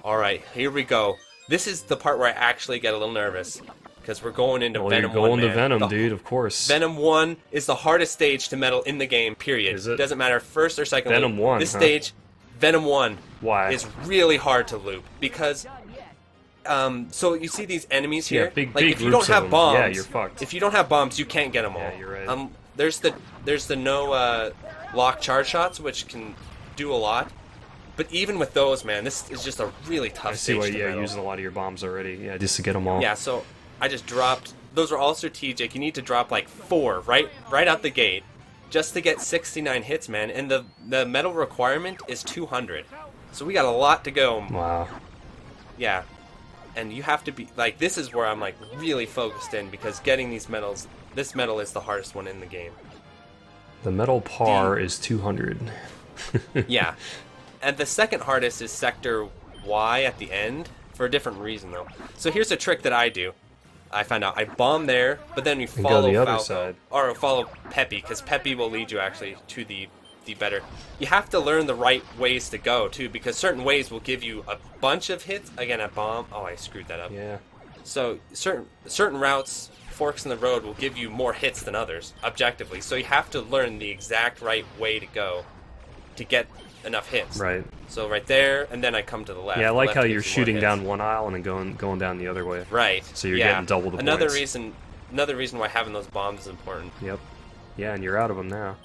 Alright, here we go. This is the part where I actually get a little nervous, because we're going into Venom 1, you're going to Venom, dude, of course. Venom 1 is the hardest stage to medal in the game, period. Is it? Doesn't matter first or second Venom loop. 1, This stage, Venom 1, Why? is really hard to loop, because... so you see these enemies here? Yeah, big if you groups don't have of them. bombs, Yeah, you're fucked. If you don't have bombs, you can't get them all. Yeah, you're right. There's the no lock charge shots, which can do a lot. But even with those, man, this is just a really tough stage to medal. You're using a lot of your bombs already. Yeah, just to get them all. Yeah, so I just dropped... Those are all strategic. You need to drop like 4 right out the gate just to get 69 hits, man. And the medal requirement is 200. So we got a lot to go. Wow. Yeah. And you have to be... Like, this is where I'm like really focused in, because getting these medals... This medal is the hardest one in the game. The medal par is 200. Yeah. And the second hardest is Sector Y at the end, for a different reason, though. So here's a trick that I do. I found out. I bomb there, but then you follow the other Falco. side. Or follow Peppy, because Peppy will lead you, actually, to the better. You have to learn the right ways to go, too, because certain ways will give you a bunch of hits. Again, a bomb. Oh, I screwed that up. Yeah. So certain routes, forks in the road, will give you more hits than others, objectively. So you have to learn the exact right way to go to get enough hits. Right. So right there, and then I come to the left. Yeah, I like how Left you're gives you more shooting hits. down one aisle and then going down the other way. Right. So you're getting double the Another points. Another reason why having those bombs is important. Yep. Yeah, and you're out of them now.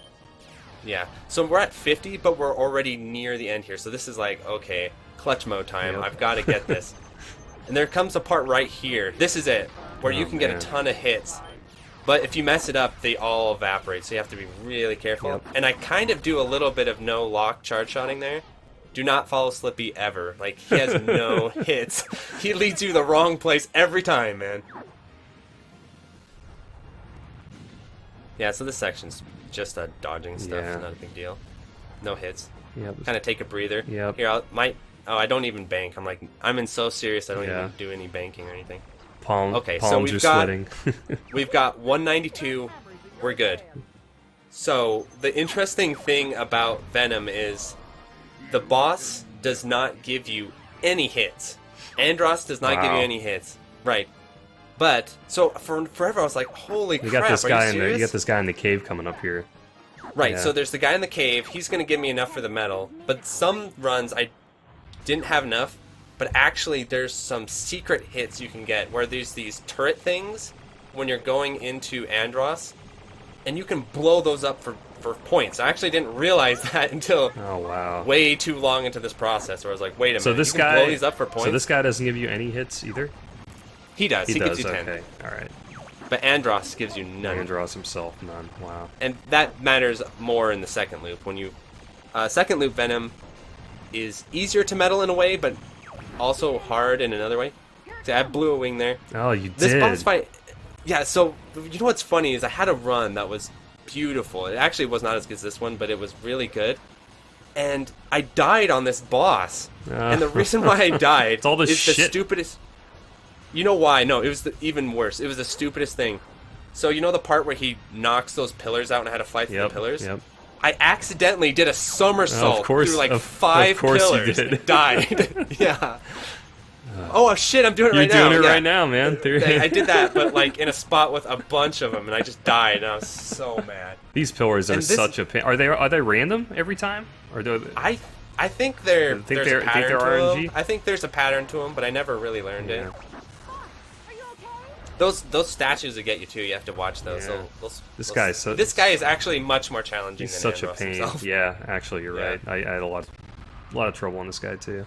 Yeah. So we're at 50, but we're already near the end here. So this is like, okay, clutch mode time. Yep. I've got to get this. And there comes a part right here. This is it, where you can get a ton of hits. But if you mess it up, they all evaporate, so you have to be really careful. Yep. And I kind of do a little bit of no lock charge shotting there. Do not follow Slippy ever. Like, he has no hits. He leads you the wrong place every time, man. Yeah, so this section's just dodging stuff, not a big deal. No hits. Yep. Kind of take a breather. Yep. Here, I don't even bank. I'm in so serious I don't even do any banking or anything. Palms are sweating. We've got 192. We're good. So, the interesting thing about Venom is the boss does not give you any hits. Andross does not give you any hits. Right. But, so, forever I was like, holy crap, you got this guy in the cave coming up here. Right, so there's the guy in the cave. He's going to give me enough for the medal. But some runs, I didn't have enough. But actually, there's some secret hits you can get where there's these turret things when you're going into Andross. And you can blow those up for points. I actually didn't realize that until way too long into this process where I was like, wait a minute, so this you can blow these up for points? So this guy doesn't give you any hits either? He does. He gives you 10. Okay, alright. But Andross gives you none. Andross himself, none. Wow. And that matters more in the second loop. When you... second loop Venom is easier to metal in a way, but also hard in another way. So I blew a wing there. Oh, you did. This boss fight... Yeah, so, you know what's funny is I had a run that was beautiful. It actually was not as good as this one, but it was really good. And I died on this boss. And the reason why I died it's all this is shit. the stupidest... You know why? No, it was even worse. It was the stupidest thing. So, you know the part where he knocks those pillars out and I had to fight through the pillars? Yep. I accidentally did a somersault through like 5 pillars and died. Yeah. Oh shit, I'm doing it right now. You're doing it right now, man. I did that, but like in a spot with a bunch of them, and I just died, and I was so mad. These pillars are such a pain. Are they random every time? Or do I think there's a pattern to RNG? them. I think there's a pattern to them, but I never really learned it. Those statues that get you too, you have to watch those. Yeah. This guy is actually much more challenging than such Andross a pain. Himself. Yeah, actually, you're right. I had a lot of trouble on this guy too.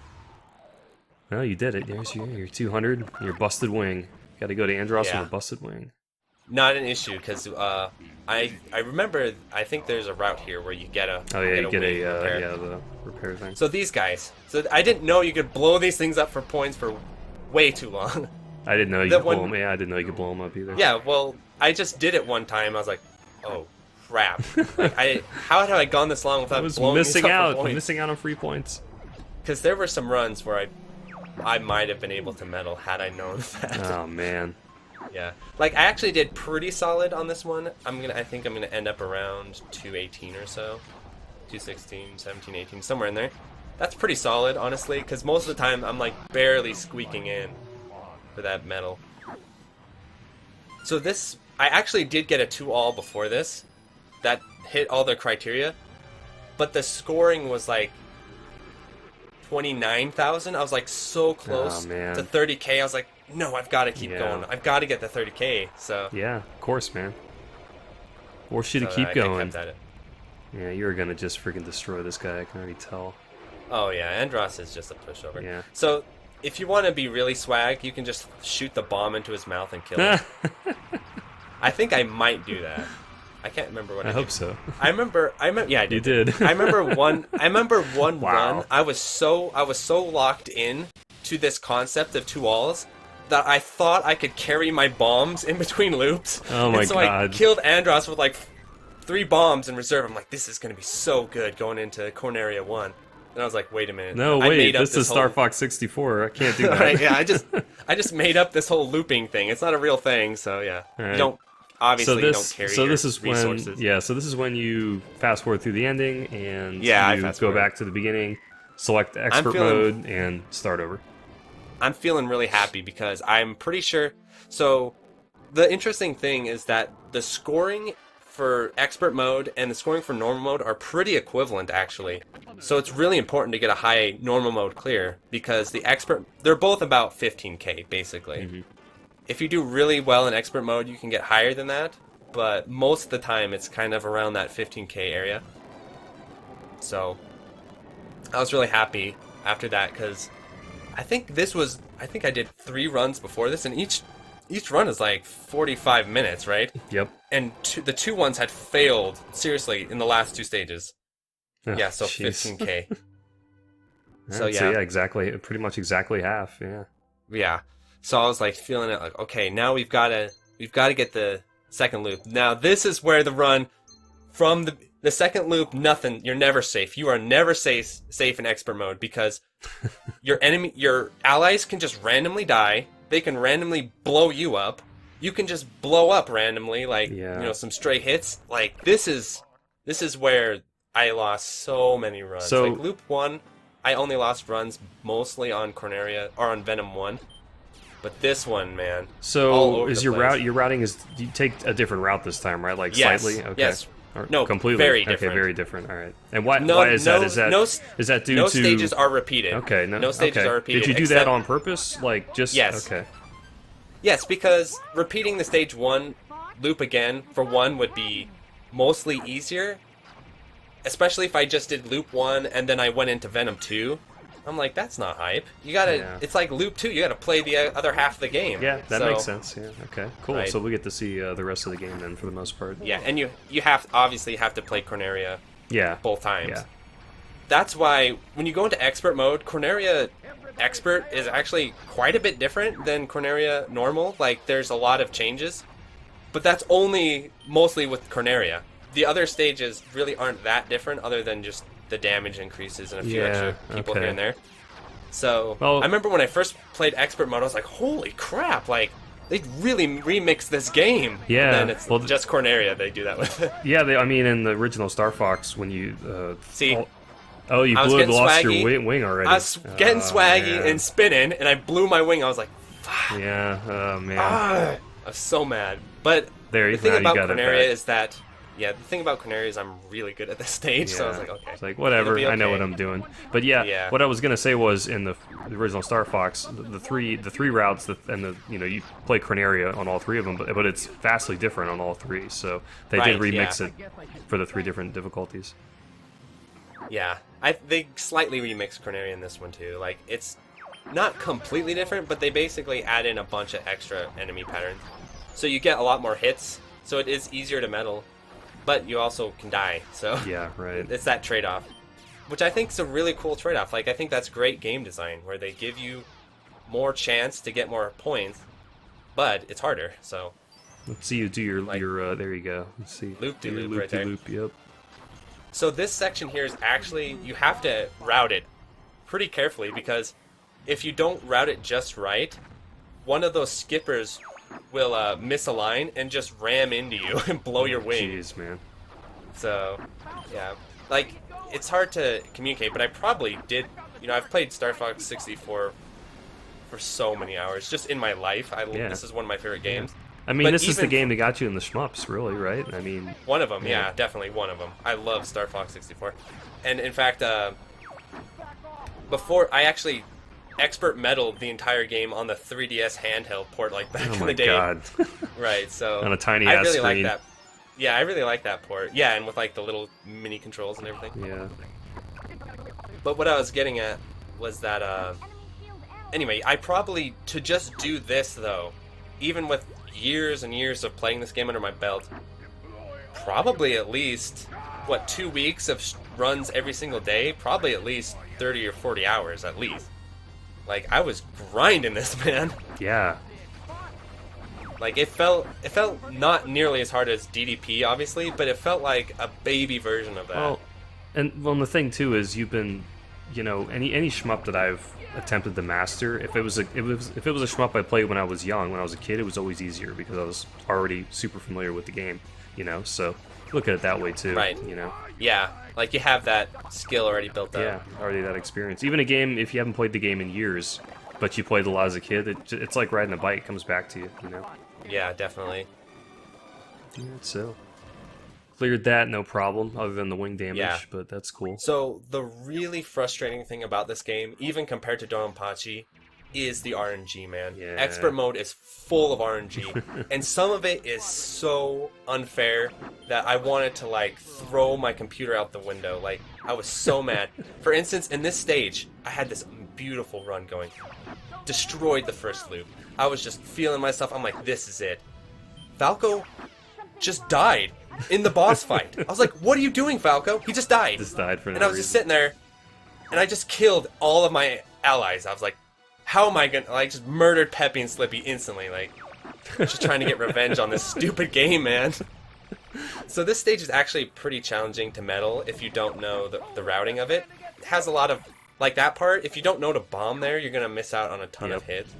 Well, you did it. There's your 200. Your busted wing. Got to go to Andross with a busted wing. Not an issue because I remember. I think there's a route here where you get a the repair thing. So these guys. So I didn't know you could blow these things up for points for way too long. I didn't know you could blow them. Yeah, I didn't know you could blow them up either. Yeah, well, I just did it one time. I was like, oh crap! Like, how had I gone this long without blowing these up for points? Missing out on free points. Because there were some runs where I might have been able to medal had I known that. Oh man. Yeah, like I actually did pretty solid on this one. I think I'm gonna end up around 218 or so, 216, 17, 18, somewhere in there. That's pretty solid, honestly, because most of the time I'm like barely squeaking in for that medal. So this, I actually did get a 2-all before this. That hit all the criteria, but the scoring was like 29,000. I was like so close to 30k. I was like, no, I've got to keep going. I've got to get the 30k. So yeah, of course, man. Force you to keep going. Yeah, you're gonna just freaking destroy this guy. I can already tell. Oh yeah, Andross is just a pushover. Yeah. So if you want to be really swag, you can just shoot the bomb into his mouth and kill him. I think I might do that. I can't remember what I hope so. I remember. Yeah, I did. You did. I remember one run. I was so locked in to this concept of 2-alls that I thought I could carry my bombs in between loops. Oh my god! So I killed Andross with like 3 bombs in reserve. I'm like, this is gonna be so good going into Corneria 1. And I was like, wait a minute. No, wait, this is Starfox 64. I can't do that. Right, yeah, I just made up this whole looping thing. It's not a real thing, so yeah. Right. You don't obviously you don't carry your resources. So this is when you fast forward through the ending and you go back to the beginning, select expert mode, and start over. I'm feeling really happy because I'm pretty sure. So the interesting thing is that the scoring for expert mode and the scoring for normal mode are pretty equivalent, actually. So it's really important to get a high normal mode clear because the expert, they're both about 15k basically. Mm-hmm. If you do really well in expert mode, you can get higher than that, but most of the time it's kind of around that 15k area. So I was really happy after that because I think I did 3 runs before this, and each run is like 45 minutes, right? Yep. And the 2 ones had failed seriously in the last 2 stages. Oh, yeah, so geez. 15k. So yeah, exactly, pretty much exactly half. Yeah. Yeah. So I was like feeling it, like, okay, now we've got to get the second loop. Now this is where the run from the second loop, nothing. You're never safe. You are never safe in expert mode because your allies can just randomly die. They can randomly blow you up. You can just blow up randomly, like some stray hits. Like this is where I lost so many runs. So, like loop 1, I only lost runs mostly on Corneria or on Venom 1. But this one, man. So is your routing is you take a different route this time, right? Like slightly? Okay. Yes. Or no, completely. Very different. Okay, very different. All right. And why is that? Is that due to no stages are repeated? Okay, no stages are repeated. Did you do that on purpose? Like just yes. Okay. Yes, because repeating the stage 1 loop again for 1 would be mostly easier. Especially if I just did loop 1 and then I went into Venom 2. I'm like, that's not hype. You gotta, it's like loop 2, you gotta play the other half of the game. Yeah, that makes sense, yeah, okay, cool. Right. So we get to see the rest of the game then, for the most part. Yeah, and you obviously have to play Corneria both times. Yeah. That's why, when you go into expert mode, Corneria expert is actually quite a bit different than Corneria normal. Like, there's a lot of changes. But that's mostly with Corneria. The other stages really aren't that different, other than just the damage increases and a few extra people here and there. So, I remember when I first played expert mode, I was like, holy crap, like, they really remixed this game. Yeah. And then it's just Corneria they do that with. Yeah, I mean, in the original Starfox, when you... See... you lost your wing already. I was getting swaggy and spinning, and I blew my wing. I was like, fuck. Yeah, oh, man. I was so mad. But the thing about Corneria is that... Yeah, the thing about Corneria is I'm really good at this stage, so I was like, okay. It's like, whatever, I know what I'm doing. But yeah, what I was going to say was, in the original Starfox, the three routes, you play Corneria on all 3 of them, but it's vastly different on all 3, so they did remix it for the 3 different difficulties. Yeah, they slightly remixed Corneria in this one too. Like, it's not completely different, but they basically add in a bunch of extra enemy patterns. So you get a lot more hits, so it is easier to metal. But you also can die, so yeah, right. It's that trade-off, which I think is a really cool trade-off. Like, I think that's great game design, where they give you more chance to get more points, but it's harder. So let's see you do your there you go. Let's see loop-de-loop right there. Loop, yep. So this section here is actually, you have to route it pretty carefully, because if you don't route it just right, one of those skippers will misalign and just ram into you and blow your wing. Jeez, man. So, yeah. Like, it's hard to communicate, but I probably did... I've played Starfox 64 for so many hours, just in my life. This is one of my favorite games. I mean, this is the game that got you in the shmups, really, right? I mean... One of them, yeah, definitely one of them. I love Starfox 64. And, in fact, before I actually... expert meddled the entire game on the 3DS handheld port, like back in the day. Oh my god. Right, so on a tiny ass screen. Like that. Yeah, I really like that port. Yeah, and with like the little mini controls and everything. Yeah. But what I was getting at was that anyway, I probably, to just do this though, even with years and years of playing this game under my belt, probably at least 2 weeks of runs every single day, probably at least 30 or 40 hours at least. Like, I was grinding this, man. Yeah. Like, it felt not nearly as hard as DDP, obviously, but it felt like a baby version of that. Well, and the thing too is you've been, any shmup that I've attempted to master, if it was a shmup I played when I was young, when I was a kid, it was always easier because I was already super familiar with the game, So look at it that way too, right? Yeah. Like, you have that skill already built up. Yeah, already that experience. Even a game, if you haven't played the game in years, but you played a lot as a kid, it's like riding a bike. It comes back to you, Yeah, definitely. Yeah, so, cleared that, no problem, other than the wing damage, but that's cool. So, the really frustrating thing about this game, even compared to Dodonpachi, is the RNG, man. Yeah. Expert mode is full of RNG, and some of it is so unfair that I wanted to, like, throw my computer out the window. Like, I was so mad. For instance, in this stage, I had this beautiful run going. Destroyed the first loop. I was just feeling myself. I'm like, this is it. Falco just died in the boss fight. I was like, what are you doing, Falco? He just died. Just died for no reason. And I was just sitting there, and I just killed all of my allies. I was like, how am I gonna, like, just murdered Peppy and Slippy instantly, like, just trying to get revenge on this stupid game, man. So this stage is actually pretty challenging to medal if you don't know the routing of it. It has a lot of, like that part, if you don't know to bomb there, you're gonna miss out on a ton of hits.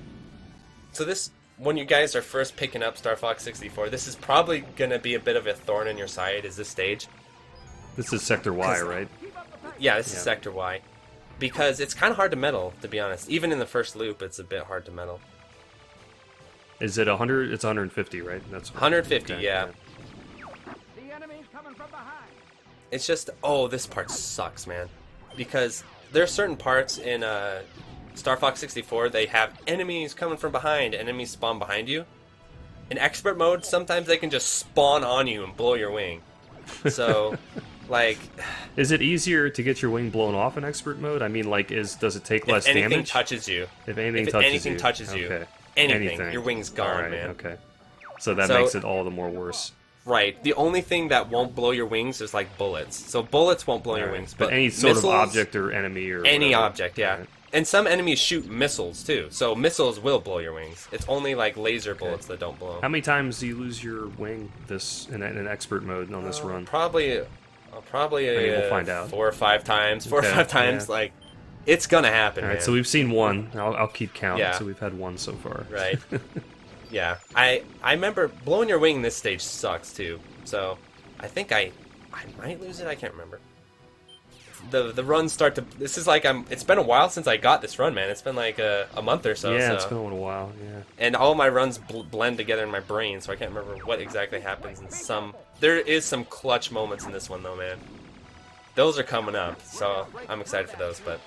So this, when you guys are first picking up Starfox 64, this is probably gonna be a bit of a thorn in your side, is this stage. This is Sector Y, right? Yeah, this is Sector Y. Because it's kind of hard to medal, to be honest. Even in the first loop, it's a bit hard to medal. Is it 100? It's 150, right? That's 150, okay, yeah. It's just, oh, this part sucks, man. Because there are certain parts in Star Fox 64, they have enemies coming from behind, enemies spawn behind you. In expert mode, sometimes they can just spawn on you and blow your wing. So, like... Is it easier to get your wing blown off in expert mode? I mean, like, does it take less damage? If anything touches you. If anything touches you. Okay. Anything. Your wing's gone, right, man. Okay. So that makes it all the more worse. Right. The only thing that won't blow your wings is like bullets. So bullets won't blow your wings, but any sort missiles, of object or enemy or any whatever. object, yeah. Right. And some enemies shoot missiles too. So missiles will blow your wings. It's only like laser bullets that don't blow. How many times do you lose your wing in expert mode on this run? Probably we'll find out. 4 or 5 times. 4 or 5 times. Like, it's gonna happen. All right. Man. So we've seen one. I'll keep count. Yeah. So we've had one so far. Right. Yeah. I remember blowing your wing. This stage sucks too. So I think I might lose it. I can't remember. The runs start to. This is like it's been a while since I got this run, man. It's been like a month or so. Yeah, so. it's been a little while. Yeah. And all my runs blend together in my brain, so I can't remember what exactly happens in some. There is some clutch moments in this one though, man. Those are coming up, so I'm excited for those. But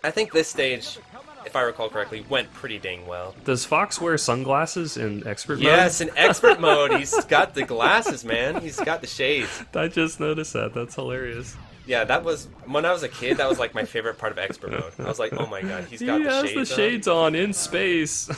I think this stage, if I recall correctly, went pretty dang well. Does Fox wear sunglasses in expert mode? Yes, in expert mode, he's got the glasses, man. He's got the shades. I just noticed that. That's hilarious. Yeah, that was, when I was a kid, that was like my favorite part of expert mode. I was like, oh my god, he's got the shades on. He has the shades on in space.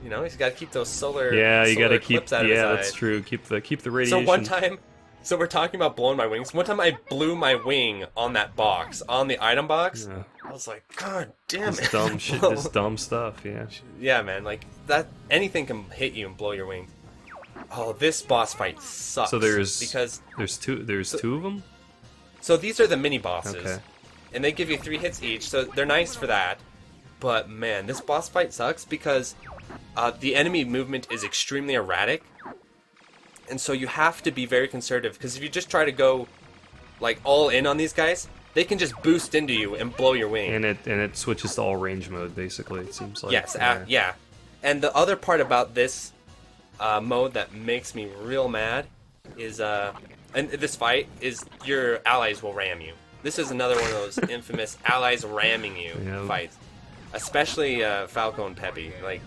You know, he's got to keep those solar. Yeah, you got to keep. Out of his that's true. Keep the radiation. So one time, so we're talking about blowing my wings. One time I blew my wing on that box, on the item box. Yeah. I was like, God damn it! Dumb shit. This dumb stuff. Yeah. Yeah, man. Like that. Anything can hit you and blow your wings. Oh, this boss fight sucks. So there's two of them. So these are the mini bosses, okay. And they give you 3 hits each. So they're nice for that. But man, this boss fight sucks because the enemy movement is extremely erratic, and so you have to be very conservative. Because if you just try to go like all in on these guys, they can just boost into you and blow your wing. And it switches to all range mode basically. It seems like. Yes, yeah. And the other part about this mode that makes me real mad is and this fight is your allies will ram you. This is another one of those infamous allies ramming you fights, especially Falco and Peppy. Like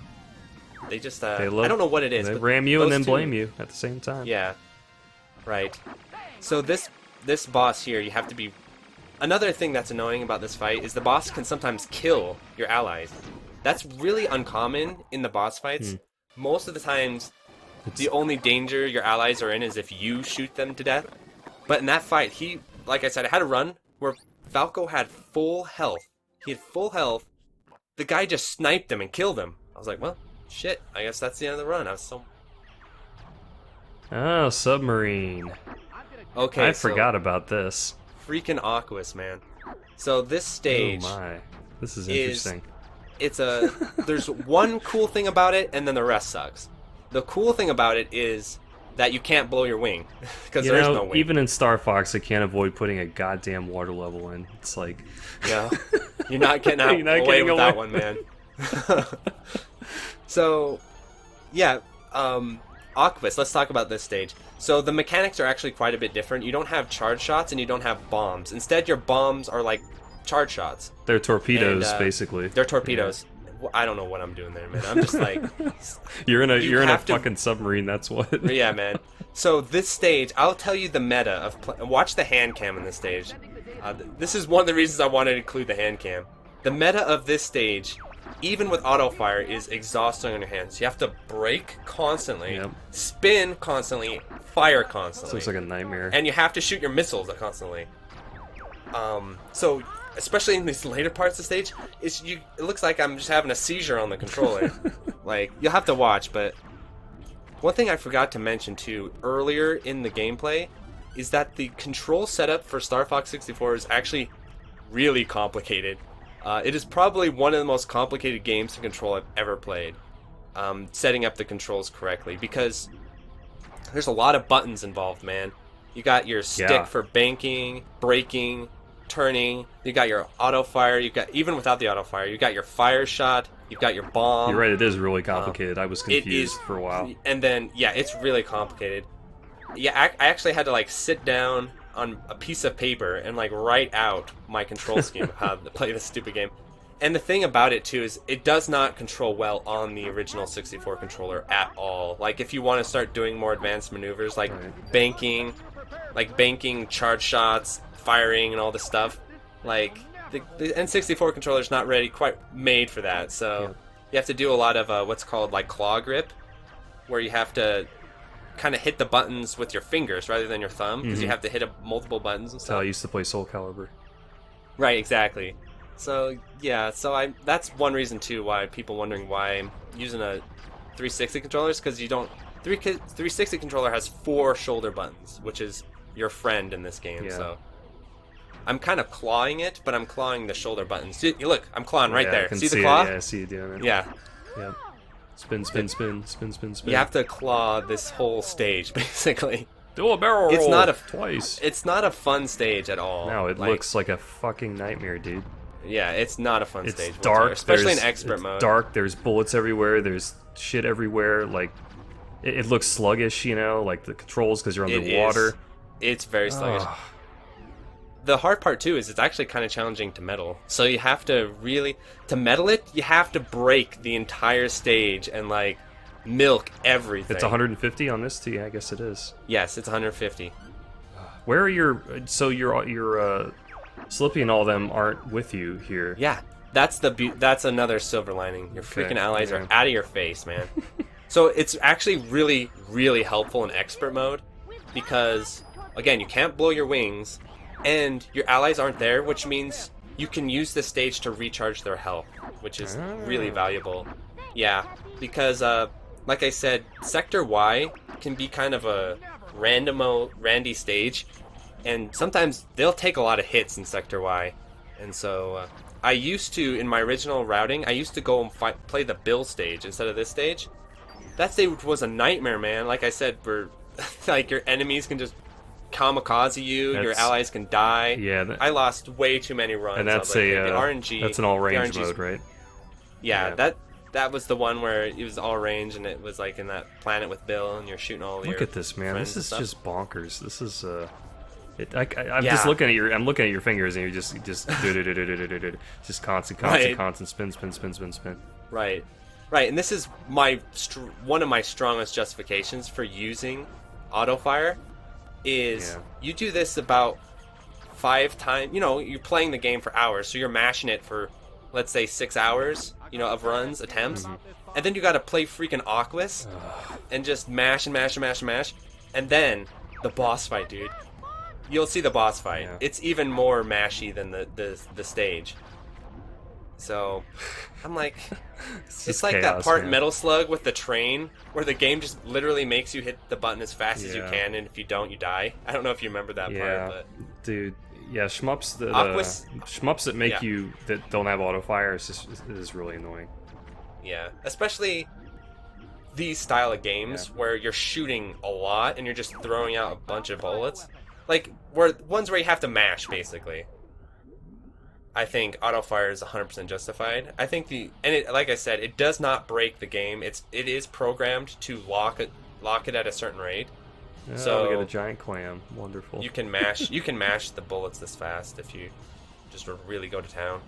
they just I don't know what it is. They but ram you and then blame you at the same time. Yeah, right. So this boss here, you have to be. Another thing that's annoying about this fight is the boss can sometimes kill your allies. That's really uncommon in the boss fights. Most of the times, the only danger your allies are in is if you shoot them to death. But in that fight, like I said, I had a run where Falco had full health. He had full health. The guy just sniped him and killed him. I was like, well, shit, I guess that's the end of the run. I was so... Oh, submarine. Okay, I forgot about this. Freaking Aquas, man. So this stage... Oh my. This is interesting. There's one cool thing about it, and then the rest sucks. The cool thing about it is that you can't blow your wing, because there's no wing. Even in Starfox, I can't avoid putting a goddamn water level in. It's like... Yeah, you're not getting away with that one, man. So, yeah, Aquas, let's talk about this stage. So the mechanics are actually quite a bit different. You don't have charge shots, and you don't have bombs. Instead, your bombs are like charge shots. They're torpedoes, basically. They're torpedoes. Yeah. I don't know what I'm doing there, man. I'm just like... you're in a fucking submarine, that's what. Yeah, man. So this stage, I'll tell you the meta of... Watch the hand cam in this stage. This is one of the reasons I wanted to include the hand cam. The meta of this stage, even with auto fire, is exhausting on your hands. You have to brake constantly, spin constantly, fire constantly. This looks like a nightmare. And you have to shoot your missiles constantly. So especially in these later parts of the stage, it looks like I'm just having a seizure on the controller. Like, you'll have to watch, but one thing I forgot to mention too earlier in the gameplay is that the control setup for Star Fox 64 is actually really complicated. It is probably one of the most complicated games to control I've ever played. Setting up the controls correctly, because there's a lot of buttons involved, man. You got your stick for banking, braking, turning. You got your auto fire. You got, even without the auto fire, you got your fire shot. You've got your bomb. You're right. It is really complicated. I was confused for a while. And then it's really complicated. Yeah, I actually had to like sit down on a piece of paper and like write out my control scheme of how to play this stupid game. And the thing about it too is it does not control well on the original 64 controller at all. Like, if you want to start doing more advanced maneuvers like banking, charge shots, firing, and all this stuff, like the N64 controller is not quite made for that. So you have to do a lot of what's called like claw grip, where you have to kind of hit the buttons with your fingers rather than your thumb, because you have to hit multiple buttons and stuff. That's how I used to play Soul Calibur. Right, exactly. So yeah, that's one reason too why people wondering why I'm using a 360 controller, is because 360 controller has 4 shoulder buttons, which is your friend in this game. So I'm kind of clawing it, but I'm clawing the shoulder buttons. Look, I'm clawing right there. See the claw? Yeah, I see it doing it. Yeah. Yeah. Spin, spin, spin, spin, spin, spin. You have to claw this whole stage, basically. Do a barrel roll twice. It's not a fun stage at all. No, it looks like a fucking nightmare, dude. Yeah, it's not a fun stage. It's dark, especially in expert mode. Dark. There's bullets everywhere. There's shit everywhere. Like, it looks sluggish, you know, like the controls, because you're underwater. It's very sluggish. The hard part too is it's actually kind of challenging to metal. So you have to metal it, you have to break the entire stage and like milk everything. It's 150 on this too. I guess it is. Yes, it's 150. Where are your Slippy and all them aren't with you here? Yeah, that's another silver lining. Your freaking allies are out of your face, man. So it's actually really, really helpful in expert mode, because again, you can't blow your wings, and your allies aren't there, which means you can use the stage to recharge their health, which is really valuable. Yeah, because like I said, Sector Y can be kind of a randy stage, and sometimes they'll take a lot of hits in Sector Y. And so I used to, in my original routing, I used to go and play the Bill stage instead of this stage. That stage was a nightmare, man. Like I said, like your enemies can just kamikaze you, your allies can die. Yeah, I lost way too many runs. And that's the RNG. That's an all range mode, right? Yeah, that was the one where it was all range, and it was like in that planet with Bill, and you're shooting all your. Look at this, man! This is just bonkers. This is I'm just looking at your fingers, and you're just constant spin. Right, and this is one of my strongest justifications for using auto fire. You do this about 5 times. You know, you're playing the game for hours, so you're mashing it for, let's say, 6 hours, you know, of attempts, and then you got to play freaking Aquas and just mash and mash and mash and mash, and then the boss fight, dude. You'll see the boss fight. Yeah. It's even more mashy than the stage. So, I'm like, it's like chaos, that part in Metal Slug with the train, where the game just literally makes you hit the button as fast as you can, and if you don't, you die. I don't know if you remember that part, but... Dude, shmups shmups that make you, that don't have auto fire is really annoying. Yeah, especially these style of games where you're shooting a lot and you're just throwing out a bunch of bullets. Like, ones where you have to mash, basically. I think auto fire is 100% justified. I think like I said, it does not break the game. It is programmed to lock it at a certain rate. So we got a giant clam. Wonderful. You can mash the bullets this fast if you just really go to town.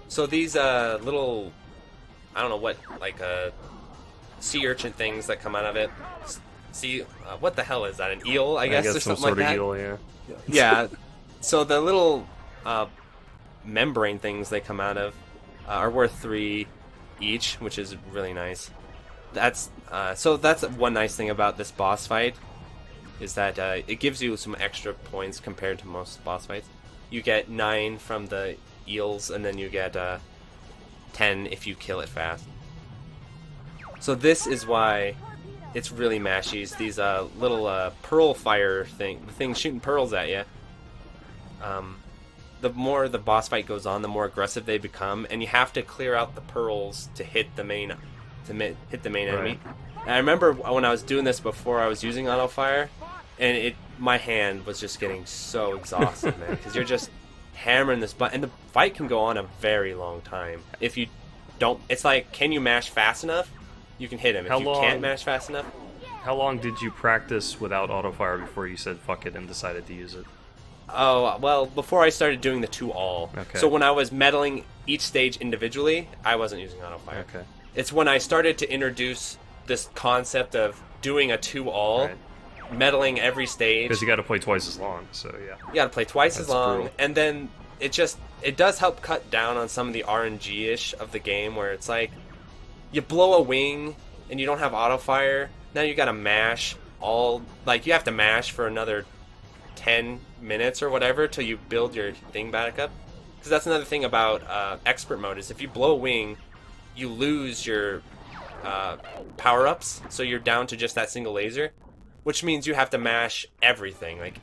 So these little, I don't know what, like sea urchin things that come out of it. See, what the hell is that? An eel, I guess, or something like that. Some sort of eel, yeah. Yeah. So the little membrane things they come out of are worth 3 each, which is really nice. That's one nice thing about this boss fight. is that it gives you some extra points compared to most boss fights. You get 9 from the eels, and then you get 10 if you kill it fast. So this is why it's really mashy. It's these little pearl fire the thing shooting pearls at you. The more the boss fight goes on, the more aggressive they become, and you have to clear out the pearls to hit the main enemy. And I remember when I was doing this before, I was using auto fire, and my hand was just getting so exhausted, man, because you're just hammering this button, and the fight can go on a very long time. If you don't, it's like, can you mash fast enough? You can hit him. If you can't mash fast enough. How long did you practice without auto fire before you said fuck it and decided to use it? Oh, well, before I started doing the 2-all. Okay. So when I was medaling each stage individually, I wasn't using auto fire. Okay. It's when I started to introduce this concept of doing a 2-all, medaling every stage. Because you got to play twice as long, so yeah. You got to play twice as long, brutal. And then it does help cut down on some of the RNG-ish of the game, where it's like, you blow a wing, and you don't have auto fire, now you got to mash you have to mash for another 10 minutes or whatever till you build your thing back up. Because that's another thing about expert mode, is if you blow a wing, you lose your power-ups, so you're down to just that single laser, which means you have to mash everything, like,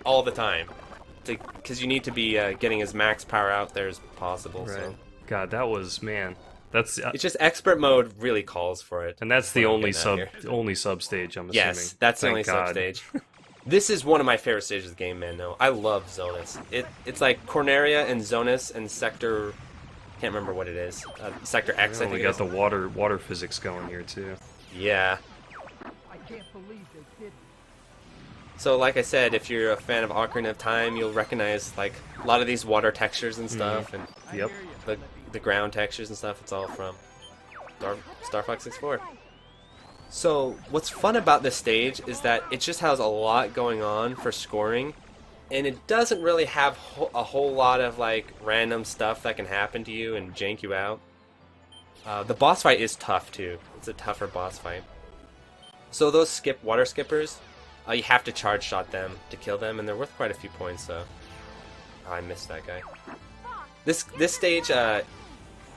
all the time, because you need to be getting as max power out there as possible. Right. So. God, that was, man, that's... it's just expert mode really calls for it. And that's the only sub stage, I'm assuming. Yes, that's the only sub stage. This is one of my favorite stages of the game, man. No, I love Zonus. It's like Corneria and Zonus and Sector... Can't remember what it is. Sector X, I think. We got the water physics going here, too. Yeah. I can't believe they did. So, like I said, if you're a fan of Ocarina of Time, you'll recognize, like, a lot of these water textures and stuff, and Yep. the ground textures and stuff. It's all from Starfox 64. So, what's fun about this stage is that it just has a lot going on for scoring, and it doesn't really have a whole lot of, like, random stuff that can happen to you and jank you out. The boss fight is tough, too. It's a tougher boss fight. So those water skippers, you have to charge shot them to kill them, and they're worth quite a few points, so... Oh, I missed that guy. This stage,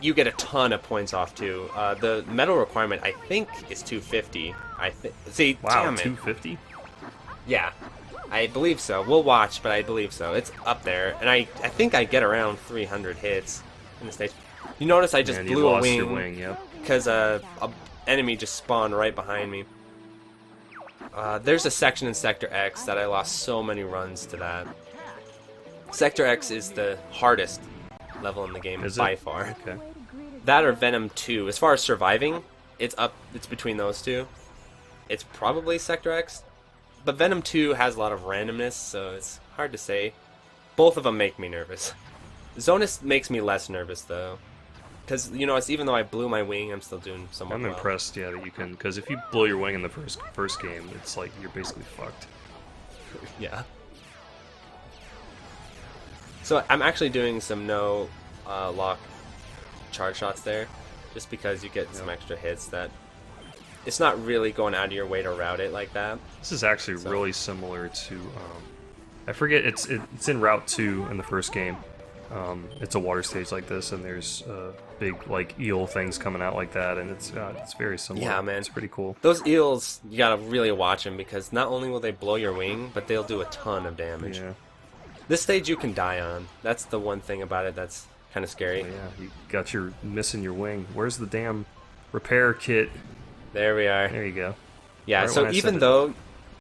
you get a ton of points off, too. The medal requirement, I think, is 250. See, wow, damn it. 250? Yeah. I believe so. We'll watch, but I believe so. It's up there, and I think I get around 300 hits in the stage. You notice I just blew a wing. Your wing, yep. Because a enemy just spawned right behind me. There's a section in Sector X that I lost so many runs to that. Sector X is the hardest level in the game by far. Okay. That or Venom 2. As far as surviving, it's between those two. It's probably Sector X. But Venom 2 has a lot of randomness, so it's hard to say. Both of them make me nervous. Zonus makes me less nervous, though. Because, you know, even though I blew my wing, I'm still doing somewhat well. I'm impressed, yeah, that you can... Because if you blow your wing in the first game, it's like you're basically fucked. Yeah. So I'm actually doing some no-lock charge shots there, just because you get some extra hits that... It's not really going out of your way to route it like that. This is actually really similar to... I forget, it's in Route 2 in the first game. It's a water stage like this, and there's big, like, eel things coming out like that, and it's very similar. Yeah, man. It's pretty cool. Those eels, you gotta really watch them, because not only will they blow your wing, but they'll do a ton of damage. Yeah. This stage you can die on. That's the one thing about it that's kind of scary. Oh, yeah, you got missing your wing. Where's the damn repair kit? There we are. There you go. Yeah, right, so even though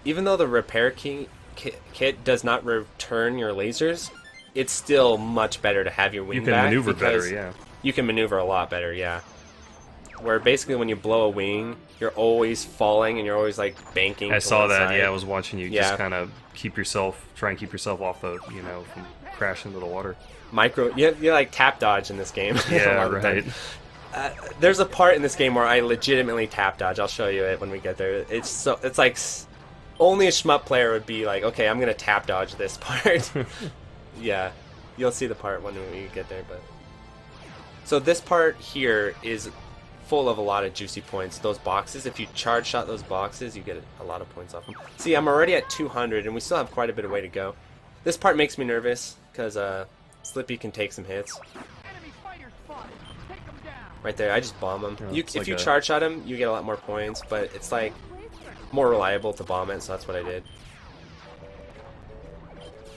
the repair kit does not return your lasers, it's still much better to have your wing back. You can maneuver better, yeah. You can maneuver a lot better, yeah. Where basically when you blow a wing, you're always falling and you're always like banking. I saw that, side. yeah, I was watching you just kind of try and keep yourself off the, from crashing into the water. You like tap dodge in this game. Yeah, right. There's a part in this game where I legitimately tap dodge. I'll show you it when we get there. It's like only a shmup player would be like, okay, I'm gonna tap dodge this part. Yeah, you'll see the part when we get there. But so this part here is full of a lot of juicy points. Those boxes, if you charge shot those boxes, you get a lot of points off them. See, I'm already at 200, and we still have quite a bit of way to go. This part makes me nervous, because Slippy can take some hits. Right there, I just bomb him. Yeah, If you charge shot him, you get a lot more points, but it's like more reliable to bomb it, so that's what I did.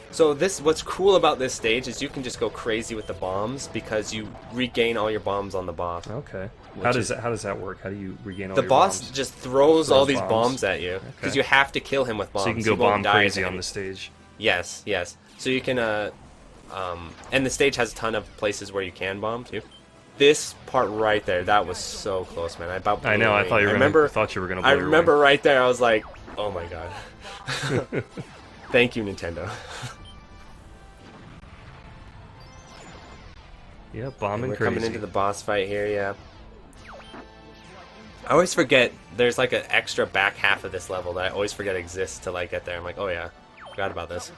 So what's cool about this stage is you can just go crazy with the bombs because you regain all your bombs on the boss. Okay. How does that work? How do you regain all your bombs? The boss just throws all these bombs at you because you have to kill him with bombs. So you can go bomb crazy on the stage. Yes, yes. So you can and the stage has a ton of places where you can bomb too. This part right there, that was so close, man. I know. I thought you were gonna blow I remember right there. I was like, oh my god. Thank you, Nintendo. Yeah, bombing we're crazy. Coming into the boss fight here, yeah. I always forget there's like an extra back half of this level that I always forget exists till I get there. I'm like, oh yeah, forgot about this.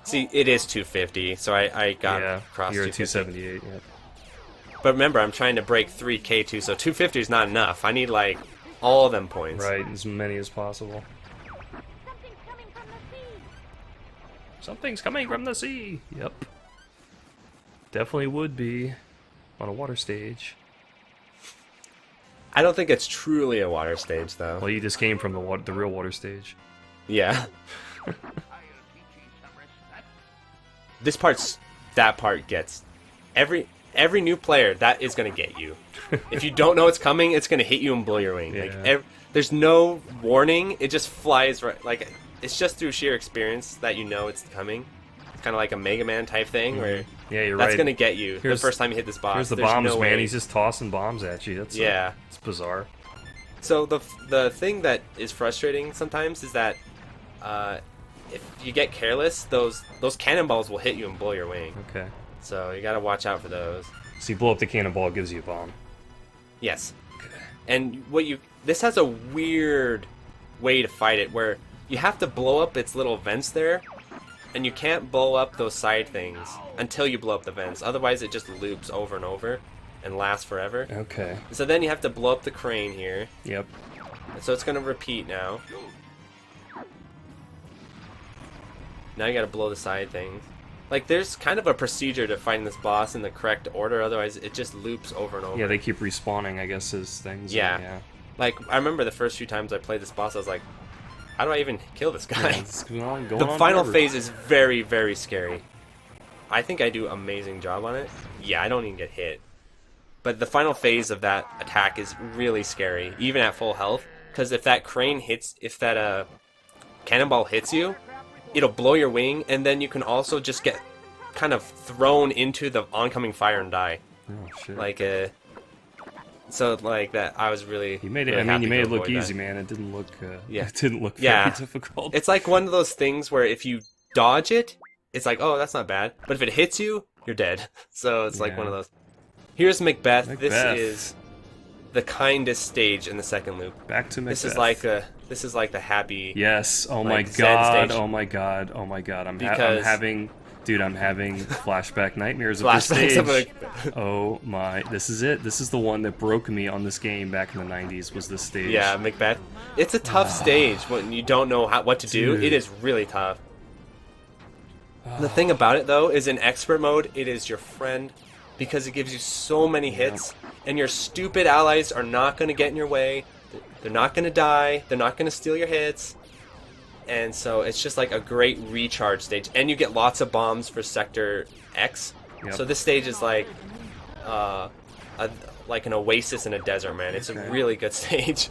See, it is 250, so I got across 250. You're at 278, yeah. But remember, I'm trying to break 3K2, so 250 is not enough. I need like all of them points. Right, as many as possible. Something's coming from the sea. Yep. Definitely would be on a water stage. I don't think it's truly a water stage, though. Well, you just came from the real water stage. Yeah. That part gets every new player. That is gonna get you. If you don't know it's coming, it's gonna hit you and blow your wing. Yeah. Like there's no warning. It just flies right. Like it's just through sheer experience that you know it's coming. It's kind of like a Mega Man type thing where that's gonna get you the first time you hit this boss. Here's the bombs, man. He's just tossing bombs at you. That's it's bizarre. So the thing that is frustrating sometimes is that if you get careless, those cannonballs will hit you and blow your wing. Okay. So you gotta watch out for those. So you blow up the cannonball, it gives you a bomb. Yes. Okay. And this has a weird way to fight it where you have to blow up its little vents there, and you can't blow up those side things until you blow up the vents. Otherwise, it just loops over and over and lasts forever. Okay. So then you have to blow up the crane here. Yep. So it's gonna repeat now. Now you gotta blow the side things. Like, there's kind of a procedure to fighting this boss in the correct order, otherwise it just loops over and over. Yeah, they keep respawning, I guess, as things. Yeah. Like, I remember the first few times I played this boss, I was like, how do I even kill this guy? The final phase is very, very scary. I think I do an amazing job on it. Yeah, I don't even get hit. But the final phase of that attack is really scary, even at full health, because if that cannonball hits you, it'll blow your wing, and then you can also just get kind of thrown into the oncoming fire and die. Oh shit! Like so like that. I was really. You made it. Really you made it look easy, that. man. It didn't look. Yeah. It didn't look very difficult. It's like one of those things where if you dodge it, it's like, oh, that's not bad. But if it hits you, you're dead. So it's like one of those. Here's Macbeth. This is the kindest stage in the second loop. Back to Macbeth. This is like the happy. Yes. Oh my god. Oh my god. Oh my god. I'm having flashback nightmares of this stage. Oh my. This is it. This is the one that broke me on this game back in the 90s. Was this stage? Yeah, Macbeth. It's a tough stage when you don't know what to do. It is really tough. The thing about it though is in expert mode, it is your friend because it gives you so many hits, and your stupid allies are not going to get in your way. They're not going to die. They're not going to steal your hits. And so it's just like a great recharge stage. And you get lots of bombs for Sector X. Yep. So this stage is like like an oasis in a desert, man. It's a really good stage.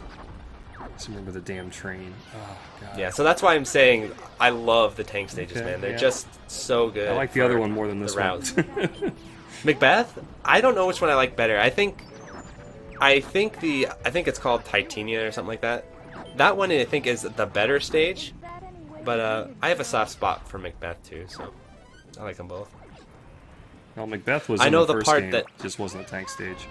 I just remember the damn train. Oh, God. Yeah, so that's why I'm saying I love the tank stages, man. They're just so good. I like the other one more than this one. Macbeth? I don't know which one I like better. I think it's called Titania or something like that. That one I think is the better stage, but I have a soft spot for Macbeth too, so I like them both. Well, Macbeth was in the first game, that just wasn't a tank stage.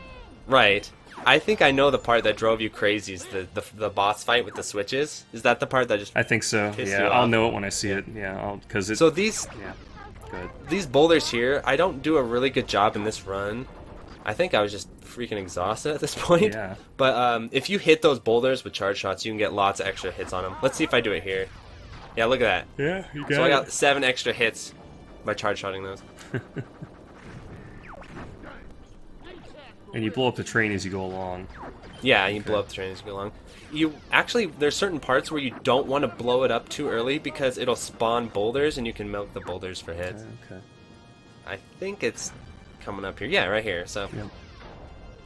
Right. I think I know the part that drove you crazy is the boss fight with the switches. Is that the part that just? I think so. Yeah, I'll know it when I see it. Yeah, because it's. So these. Yeah. Good. These boulders here, I don't do a really good job in this run I think I was just freaking exhausted at this point. Yeah. But if you hit those boulders with charge shots, you can get lots of extra hits on them. Let's see if I do it here. Yeah, look at that. Yeah, you got So I got 7 extra hits by charge shotting those. And you blow up the train as you go along. Yeah, you blow up the train as you go along. You actually, there's certain parts where you don't want to blow it up too early because it'll spawn boulders and you can milk the boulders for hits. Okay. I think it's coming up here. Yeah, right here. So Yep.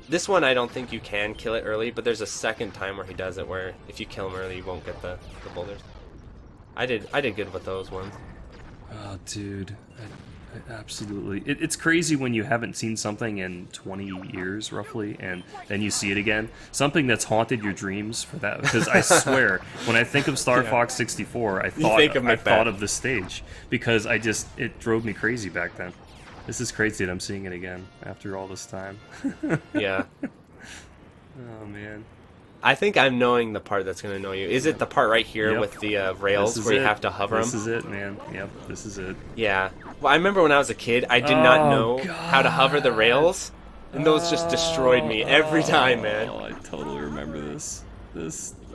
this one I don't think you can kill it early, but there's a second time where he does it where if you kill him early, you won't get the boulders. I did good with those ones. Oh, dude. Absolutely. It's crazy when you haven't seen something in 20 years, roughly, and then you see it again. Something that's haunted your dreams for that. Because I swear, when I think of Starfox 64, I thought of this stage. Because it drove me crazy back then. This is crazy that I'm seeing it again after all this time. Yeah. Oh, man. I think I'm knowing the part that's going to annoy you. Is it the part right here with the rails where you have to hover them? This is it, man. Yep, this is it. Yeah. Well, I remember when I was a kid, I did not know how to hover the rails, and those just destroyed me every time, man. Oh, I totally remember this.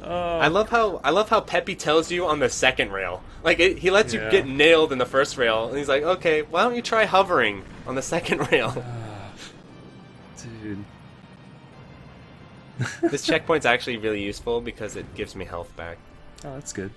I love how Peppy tells you on the second rail. Like he lets you get nailed in the first rail, and he's like, "Okay, why don't you try hovering on the second rail?" Dude. This checkpoint's actually really useful because it gives me health back. Oh, that's good.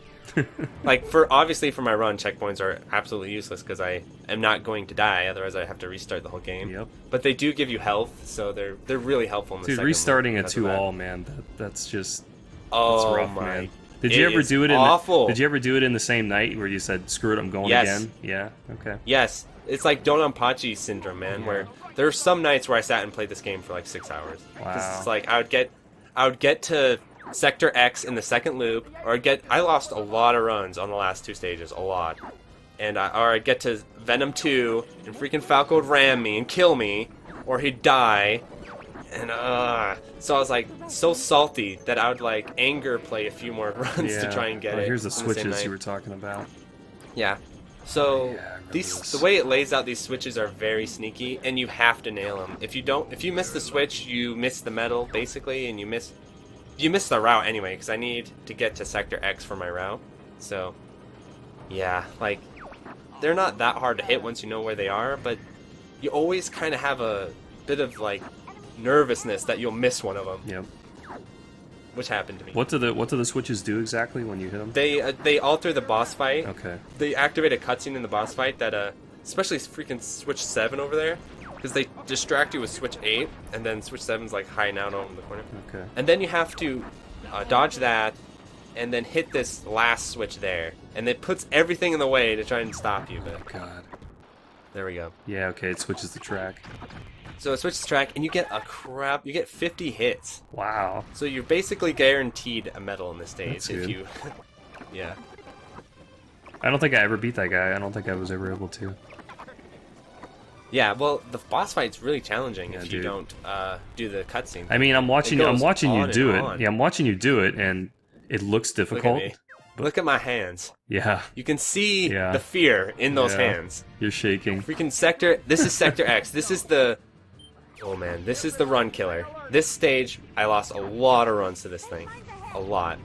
Like obviously for my run, checkpoints are absolutely useless because I am not going to die. Otherwise, I have to restart the whole game. Yep. But they do give you health, so they're really helpful in the Dude, second restarting one a 2-all, man. That's just oh rough, my. man. Did you ever do it awful. Did you ever do it in the same night where you said, "Screw it, I'm going again"? Yeah. Okay. Yes, it's like Dodonpachi syndrome, man. Where there are some nights where I sat and played this game for like 6 hours. Wow. It's like I would get to Sector X in the second loop, or I lost a lot of runs on the last 2 stages, a lot. And I'd get to Venom 2, and freaking Falco would ram me and kill me, or he'd die. And so I was like so salty that I would like anger play a few more runs to try and get it. Here's the switches you were talking about. Yeah. So the way it lays out these switches are very sneaky, and you have to nail them. If you miss the switch, you miss the medal basically, and you miss the route anyway. Because I need to get to Sector X for my route. So yeah, like they're not that hard to hit once you know where they are, but you always kind of have a bit of like nervousness that you'll miss one of them. Yep. Which happened to me. What do the switches do exactly when you hit them? They alter the boss fight. Okay. They activate a cutscene in the boss fight that especially freaking Switch 7 over there, because they distract you with Switch 8, and then Switch 7's like hiding out over the corner. Okay. And then you have to dodge that, and then hit this last switch there, and it puts everything in the way to try and stop you. But God. there we go. Yeah. Okay. It switches the track. So it switches track, and you get 50 hits. Wow. So you're basically guaranteed a medal in this stage. That's if good. you, yeah. I don't think I ever beat that guy. I don't think I was ever able to. Yeah, well, the boss fight's really challenging if you dude. don't do the cutscene. I mean, I'm watching you do it. on. Yeah, I'm watching you do it, and it looks difficult. Look at me. Look at my hands. Yeah. You can see Yeah. the fear in those hands. You're shaking. Freaking Sector. This is Sector X. This is the. Oh man, this is the run killer. This stage, I lost a lot of runs to this thing, a lot.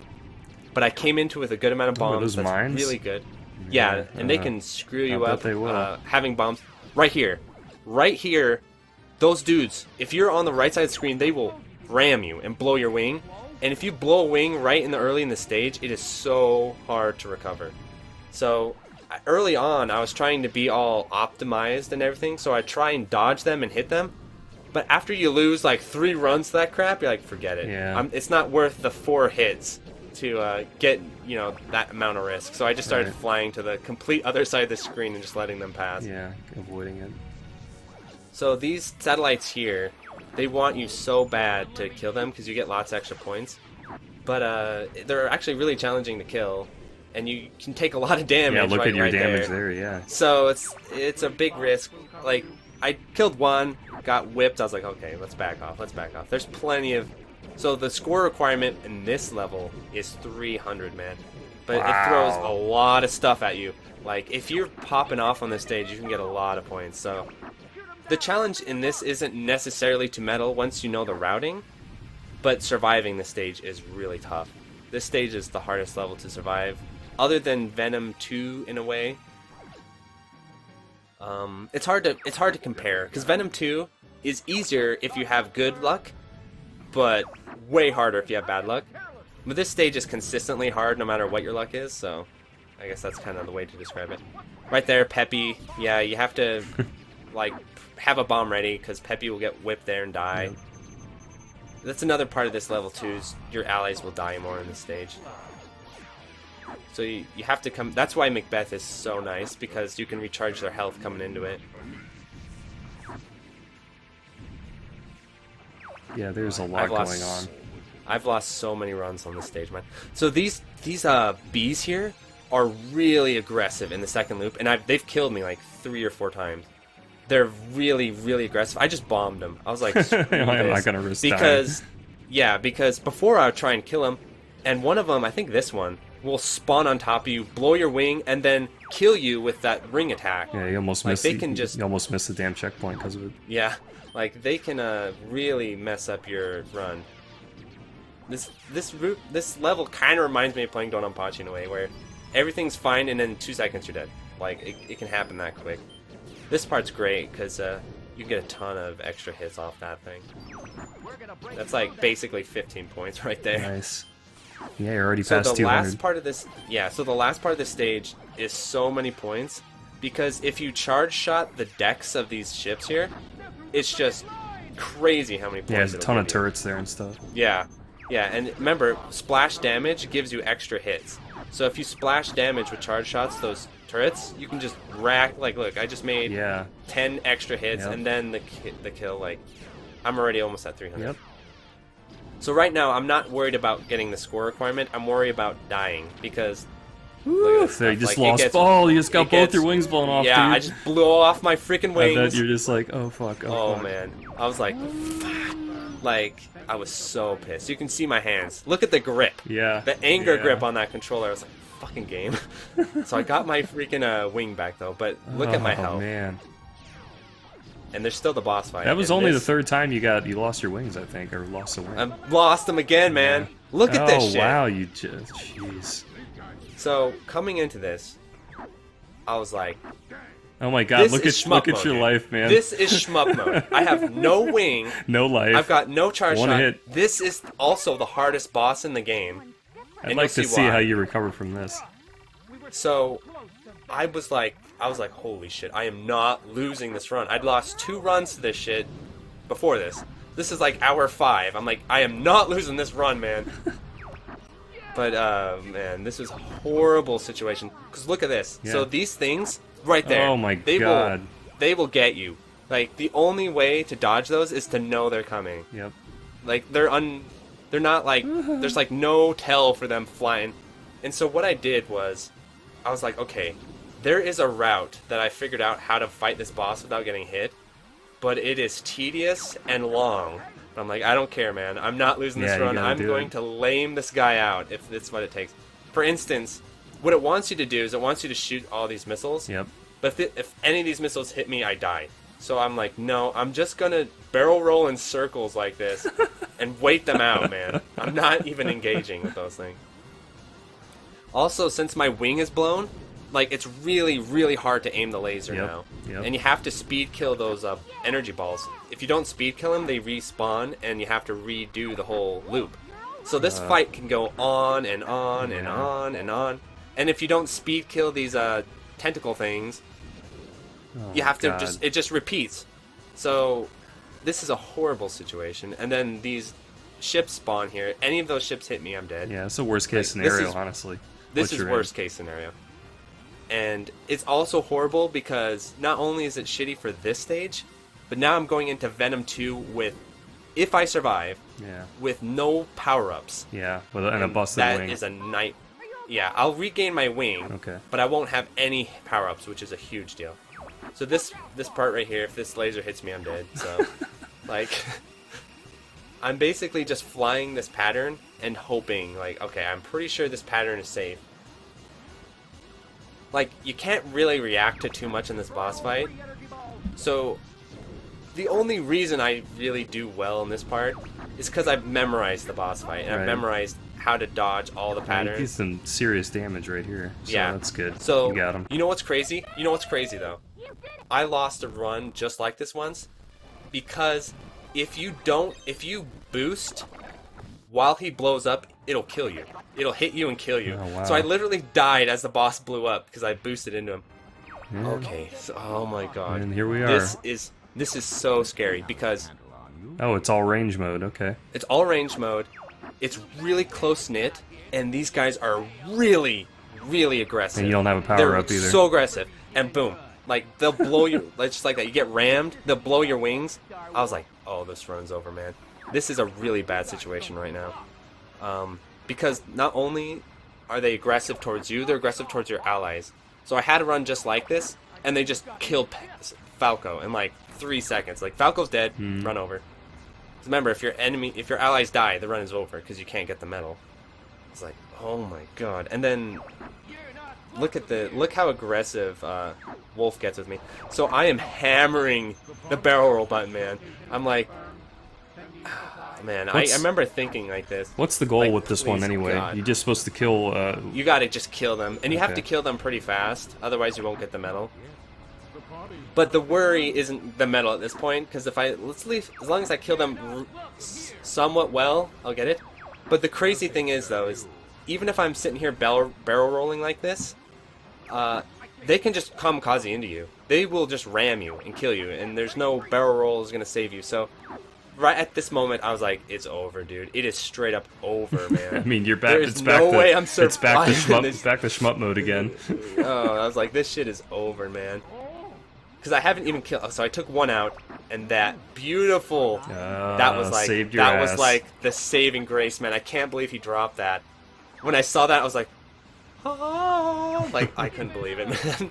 But I came into it with a good amount of bombs. Those that's mines? really good. Yeah, and they can screw you I up. bet they will. Having bombs right here. Those dudes. If you're on the right side of the screen, they will ram you and blow your wing. And if you blow a wing right early in the stage, it is so hard to recover. So early on, I was trying to be all optimized and everything, so I try and dodge them and hit them. But after you lose like 3 runs to that crap, you're like, forget it. Yeah. It's not worth the 4 hits to get that amount of risk. So I just started flying to the complete other side of the screen and just letting them pass. Yeah, avoiding it. So these satellites here, they want you so bad to kill them because you get lots of extra points. But they're actually really challenging to kill, and you can take a lot of damage. Yeah, look at your damage there. yeah. So it's a big risk. Like, I killed one, got whipped. I was like, okay, let's back off. There's plenty of. So the score requirement in this level is 300, man. But it throws a lot of stuff at you. Like, if you're popping off on this stage, you can get a lot of points. So the challenge in this isn't necessarily to medal once you know the routing, but surviving the stage is really tough. This stage is the hardest level to survive, other than Venom 2 in a way. It's hard to compare, because Venom 2 is easier if you have good luck, but way harder if you have bad luck. But this stage is consistently hard no matter what your luck is, so I guess that's kind of the way to describe it. Right there, Peppy. Yeah, you have to like have a bomb ready, because Peppy will get whipped there and die. That's another part of this level too, is your allies will die more in this stage. So you have to come... That's why Macbeth is so nice, because you can recharge their health coming into it. Yeah, there's a lot going on. I've lost so many runs on this stage, man. So these bees here are really aggressive in the second loop, and they've killed me like 3 or 4 times. They're really, really aggressive. I just bombed them. I was like, screw this. I'm not gonna risk because, yeah, because before I would try and kill them, and one of them, I think this one, will spawn on top of you, blow your wing, and then kill you with that ring attack. Yeah, you almost like, missed. You almost missed the damn checkpoint because of it. Yeah, like they can really mess up your run. This level kind of reminds me of playing Dodonpachi in a way, where everything's fine and then 2 seconds you're dead. Like it can happen that quick. This part's great because you can get a ton of extra hits off that thing. That's like basically 15 points right there. Nice. Yeah, you're already so past 200. So the last part of this stage is so many points, because if you charge shot the decks of these ships here, it's just crazy how many points. Yeah, there's a ton of turrets there and stuff. Yeah, and remember, splash damage gives you extra hits. So if you splash damage with charge shots, those turrets, you can just rack. Like, look, I just made 10 extra hits, and then the kill. Like, I'm already almost at 300. Yep. So right now, I'm not worried about getting the score requirement. I'm worried about dying, because look at this so you just like, lost ball. You just got both your wings blown off. Yeah, dude. I just blew off my freaking wings. I bet you're just like, oh fuck. Oh fuck. Man, I was like, fuck. Like, I was so pissed. You can see my hands. Look at the grip. Yeah. The anger grip on that controller. I was like, fucking game. So I got my freaking wing back though. But look at my health. Oh man. And there's still the boss fight. That was only the 3rd time you lost your wings, I think, or lost a wing. I lost them again, man. Yeah. Look at this shit. Oh wow, you just, jeez. So coming into this, I was like, oh my god, look at your life, man. This is shmup mode. I have no wing. No life. I've got no charge One shot. hit. This is also the hardest boss in the game. I'd like to see how you recover from this. So I was like, holy shit, I am not losing this run. I'd lost 2 runs to this shit before this. This is like hour 5. I'm like, I am not losing this run, man. But, man, this is a horrible situation. Because look at this. Yeah. So these things, right there. Oh my god. They will get you. Like, the only way to dodge those is to know they're coming. Yep. Like, they're not like, there's like no tell for them flying. And so what I did was, I was like, okay, there is a route that I figured out how to fight this boss without getting hit, but it is tedious and long. But I'm like, I don't care, man. I'm not losing this run. I'm going to lame this guy out if that's what it takes. For instance, what it wants you to do is it wants you to shoot all these missiles. Yep. But if any of these missiles hit me, I die. So I'm like, no, I'm just going to barrel roll in circles like this and wait them out, man. I'm not even engaging with those things. Also, since my wing is blown, like, it's really, really hard to aim the laser now. Yep. And you have to speed kill those energy balls. If you don't speed kill them, they respawn, and you have to redo the whole loop. So this fight can go on and on and on and on. And if you don't speed kill these tentacle things, you have to it just repeats. So this is a horrible situation. And then these ships spawn here. Any of those ships hit me, I'm dead. Yeah, it's a worst case scenario, honestly. This is worst case scenario. And it's also horrible because not only is it shitty for this stage, but now I'm going into Venom 2 with, if I survive, with no power-ups. Yeah, and a busted wing. That is a night. Yeah, I'll regain my wing, but I won't have any power-ups, which is a huge deal. So this part right here, if this laser hits me, I'm dead. So, like, I'm basically just flying this pattern and hoping, like, okay, I'm pretty sure this pattern is safe. Like, you can't really react to too much in this boss fight. So, the only reason I really do well in this part is because I've memorized the boss fight, and I've memorized how to dodge all the patterns. He gets some serious damage right here, so that's good. So, you got him. You know what's crazy? You know what's crazy, though? I lost a run just like this once, because if you boost while he blows up, it'll kill you. It'll hit you and kill you. Oh, wow. So I literally died as the boss blew up because I boosted into him. Yeah. Okay, so, oh my god. And here we are. This is so scary because... Oh, it's all range mode, okay. It's all range mode. It's really close-knit, and these guys are really, really aggressive. And you don't have a power They're up either. So aggressive. And boom. Like, they'll blow you, like, just like that. You get rammed, they'll blow your wings. I was like, oh, this run's over, man. This is a really bad situation right now. Because not only are they aggressive towards you, they're aggressive towards your allies. So I had a run just like this, and they just killed Falco in like 3 seconds. Like, Falco's dead, run over. Remember, if your allies die, the run is over because you can't get the medal. It's like, oh my god. And then look how aggressive Wolf gets with me. So I am hammering the barrel roll button, man. I'm like, man, I remember thinking like this. What's the goal like, with this one anyway? God. You're just supposed to kill... You gotta just kill them. And you have to kill them pretty fast, otherwise you won't get the medal. But the worry isn't the medal at this point, because as long as I kill them somewhat well, I'll get it. But the crazy thing is, though, is even if I'm sitting here barrel rolling like this, they can just kamikaze into you. They will just ram you and kill you, and there's no barrel roll is going to save you. So right at this moment, I was like, it's over, dude. It is straight up over, man. I mean, you're back. There's no way I'm surviving. It's back to shmup mode again. Oh, I was like, this shit is over, man. Because I haven't even killed. So I took one out, and that beautiful. That was like saved your ass. Was like the saving grace, man. I can't believe he dropped that. When I saw that, I was like, oh, like I couldn't believe it, man.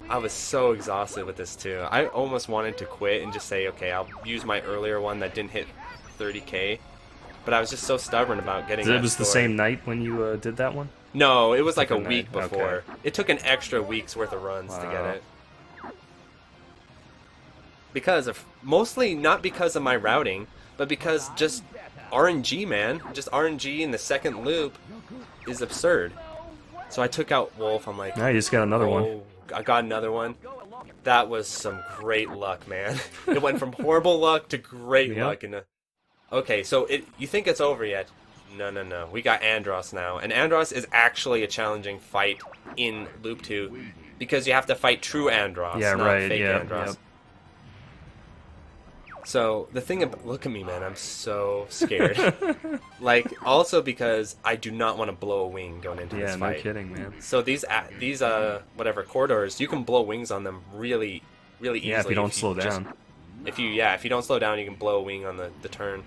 I was so exhausted with this too. I almost wanted to quit and just say, okay, I'll use my earlier one that didn't hit 30k. But I was just so stubborn about getting. It was the same night when you did that one. No, it was like a week before. Okay. It took an extra week's worth of runs to get it. Because of, mostly not because of my routing, but because just RNG, man. Just RNG in the second loop is absurd. So I took out Wolf. I'm like, now you just got another one. I got another one. That was some great luck, man. It went from horrible luck to great luck. Okay, so you think it's over yet? No. We got Andros now. And Andros is actually a challenging fight in Loop 2. Because you have to fight true Andros, not fake Andros. Yep. So, the thing about... Look at me, man. I'm so scared. Like, also because I do not want to blow a wing going into this fight. Yeah, no kidding, man. So these whatever, corridors, you can blow wings on them really, really easily. Yeah, if you don't slow down. If you don't slow down, you can blow a wing on the turn.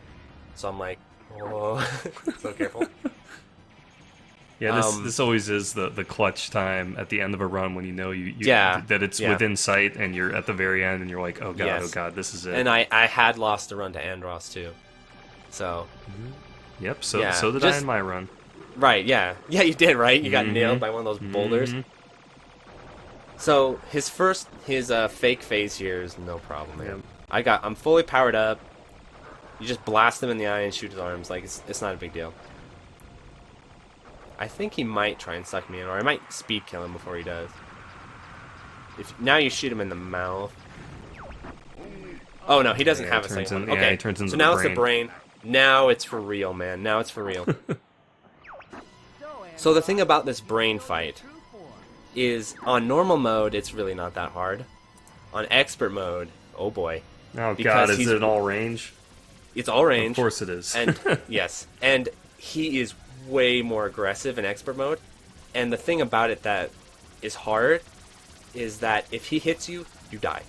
So I'm like, oh, so careful. Yeah, this always is the clutch time at the end of a run when you know that it's within sight and you're at the very end and you're like, oh god, this is it. And I had lost the run to Andros too, so. Yep. So did I in my run. Right. Yeah. Yeah, you did. Right. You got nailed by one of those boulders. So his fake phase here is no problem, man. Yep. I'm fully powered up. You just blast him in the eye and shoot his arms. Like it's not a big deal. I think he might try and suck me in, or I might speed kill him before he does. Now you shoot him in the mouth. Oh no, he doesn't have a second one. Okay, he turns into so now it's the brain. Now it's for real, man. Now it's for real. So the thing about this brain fight is, on normal mode, it's really not that hard. On expert mode, oh boy. Oh god, is it all range? It's all range. Of course it is. And yes, and he is way more aggressive in expert mode, and the thing about it that is hard is that if he hits you, you die.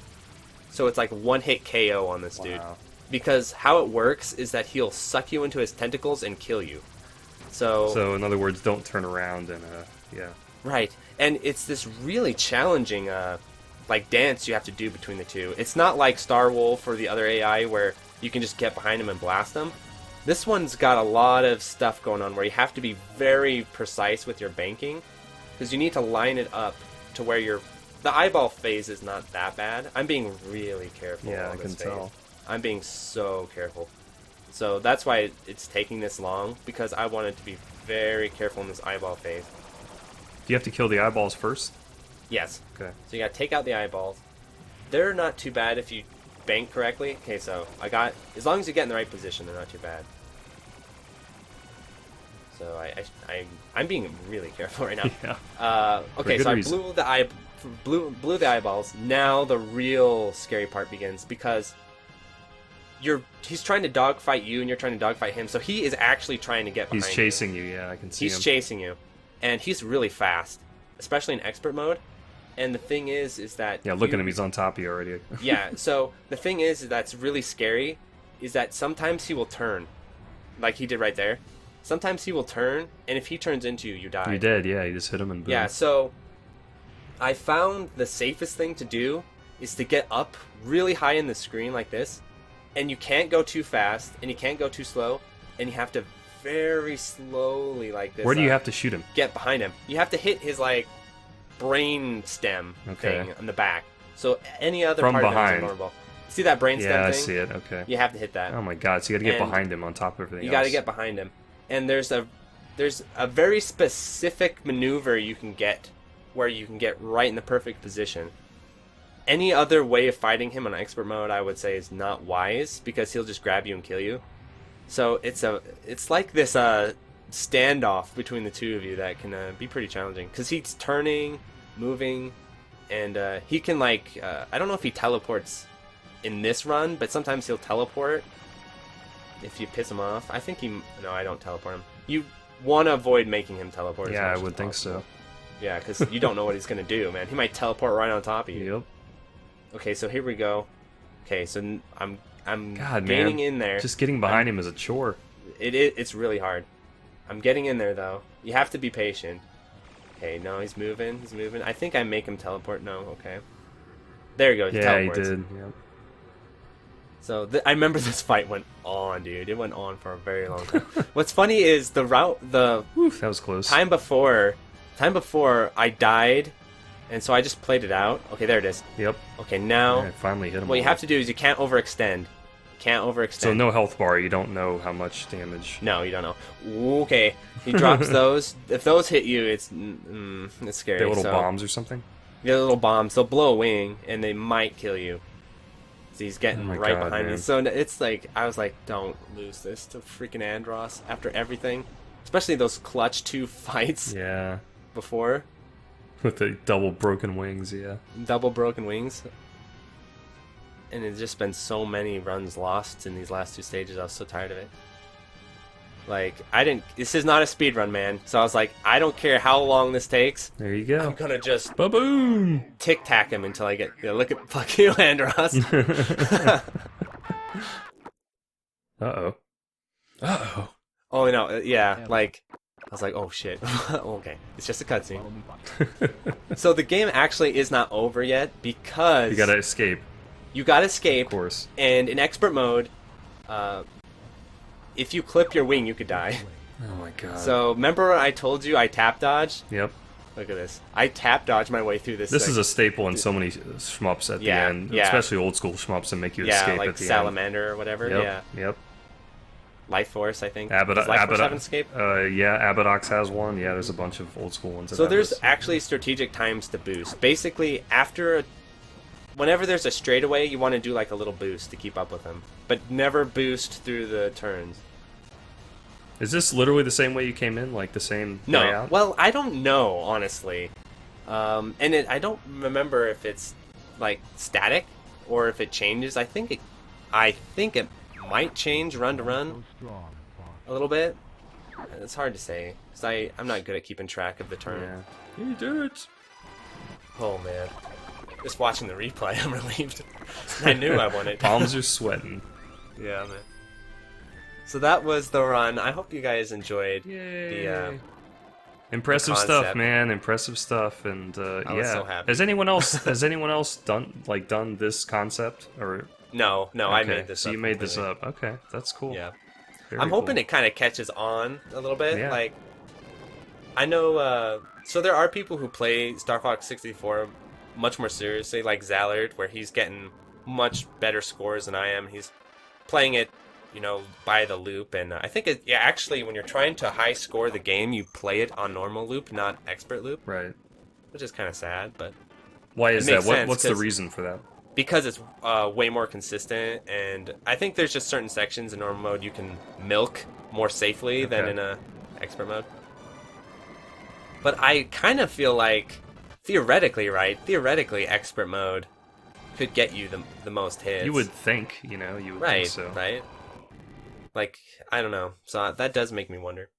So it's like one hit KO on this dude. Because how it works is that he'll suck you into his tentacles and kill you. So in other words, don't turn around and right. And it's this really challenging like dance you have to do between the two. It's not like Star Wolf or the other AI where you can just get behind him and blast him. This one's got a lot of stuff going on where you have to be very precise with your banking, because you need to line it up to where your allies are going to be able to hit you. So, the thing about it that is hard is that if he hits you, you die. So it's like one hit KO on this dude. Because how it works is that he'll suck you into his tentacles and kill you. So the eyeball phase is not that bad. I'm being really careful. Yeah, on I this can phase. tell. I'm being so careful. So that's why it's taking this long, because I wanted to be very careful in this eyeball phase. Do you have to kill the eyeballs first? Yes. Okay. So you gotta take out the eyeballs. They're not too bad if you bank correctly. Okay, so as long as you get in the right position, they're not too bad. So I'm being really careful right now. Yeah. Okay, so I reason. blew the eyeballs. Now the real scary part begins, because he's trying to dogfight you and you're trying to dogfight him. So he is actually trying to get behind you. He's chasing you. Yeah, I can see him. He's chasing you, and he's really fast, especially in expert mode. And the thing is that look at him. He's on top of you already. Yeah. So the thing is that's really scary, is that sometimes he will turn, like he did right there. Sometimes he will turn, and if he turns into you, you die. You're dead. Yeah, you just hit him and boom. Yeah. So I found the safest thing to do is to get up really high in the screen like this, and you can't go too fast, and you can't go too slow, and you have to very slowly like this. Where do you have to shoot him? Get behind him. You have to hit his like brain stem thing on the back. So any other From part behind. of him is ignorable. See that brain stem Yeah, I thing? see it. Okay. You have to hit that. Oh my god! So you got to get And behind him on top of everything. You got to get behind him, and there's a very specific maneuver you can get where you can get right in the perfect position. Any other way of fighting him on expert mode, I would say, is not wise, because he'll just grab you and kill you. So it's like this standoff between the two of you that can be pretty challenging, because he's turning, moving, and he can I don't know if he teleports in this run, but sometimes he'll teleport if you piss him off. I think no, I don't teleport him. You want to avoid making him teleport. Yeah, I would think so. Yeah, because you don't know what he's gonna do, man. He might teleport right on top of you. Yep. Okay, so here we go. Okay, so I'm God, gaining man. in there. Just getting behind him is a chore. It's really hard. I'm getting in there though. You have to be patient. Okay, no, he's moving. He's moving. I think I make him teleport. No, okay. There you go. He Yeah, teleports. he did. Yep. So I remember this fight went on, dude. It went on for a very long time. What's funny is the Oof, that was close. time before I died, and so I just played it out. Okay, there it is. Yep. Okay, now I finally hit him. what you all. have to do is you can't overextend. Can't overextend. So no health bar. You don't know how much damage. No, you don't know. Okay, he drops those. If those hit you, it's scary. They're little so, bombs or something. They're little bombs. They'll blow a wing, and they might kill you. So he's getting Oh my right God, behind me. man. So it's like, I was like, don't lose this to freaking Andros after everything. Especially those clutch 2 fights Yeah. before. With the double broken wings. Yeah. Double broken wings. And it's just been so many runs lost in these last 2 stages. I was so tired of it. Like, this is not a speed run, man. So I was like, I don't care how long this takes. There you go. I'm gonna just Ba-boom! tic-tac him until I get, look at, fuck you, Andros. Uh-oh. Uh-oh. Oh, no, yeah, like, I was like, oh shit. Okay, it's just a cutscene. So the game actually is not over yet, because You gotta escape, you gotta escape, of course. and in expert mode, if you clip your wing, you could die. Oh my god. So remember I told you I tap dodged? Yep. Look at this. I tap dodge my way through this. This is a staple in so many shmups at Yeah, the end, yeah. especially old school shmups that make you escape like at the Salamander or whatever. end. Yep. Yeah, Yep. Life Force, I think. Abbott, Does Life Force have an escape? Yeah, Abadox has one. Yeah, there's a bunch of old school ones. That So have there's this. actually strategic times to boost. Basically, whenever there's a straightaway, you want to do like a little boost to keep up with them, but never boost through the turns. Is this literally the same way you came in, like the same No, layout? well, I don't know honestly, and I don't remember if it's like static or if it changes. I think it might change run to run a little bit. It's hard to say because I'm not good at keeping track of the turn. Yeah. You did it. Oh man, just watching the replay, I'm relieved. I knew I won it. Palms are sweating. Yeah, man. So that was the run. I hope you guys enjoyed Yay. the. Impressive the stuff, concept. man. Impressive stuff, and I yeah. was so happy. Has anyone else done this concept or? No, Okay, I made this. so up you made this completely. up. Okay, that's cool. Yeah. Very I'm hoping cool. it kind of catches on a little bit. Yeah. Like, I know. So there are people who play Star Fox 64 much more seriously, like Zallard, where he's getting much better scores than I am. He's playing it, by the loop, and I think actually, when you're trying to high score the game, you play it on normal loop, not expert loop. Right. Which is kind of sad, but why is that? What's the reason for that? Because it's way more consistent, and I think there's just certain sections in normal mode you can milk more safely than in a expert mode. But I kind of feel like, theoretically, expert mode could get you the most hits. You would think, you would think so. Right? Like, I don't know. So that does make me wonder.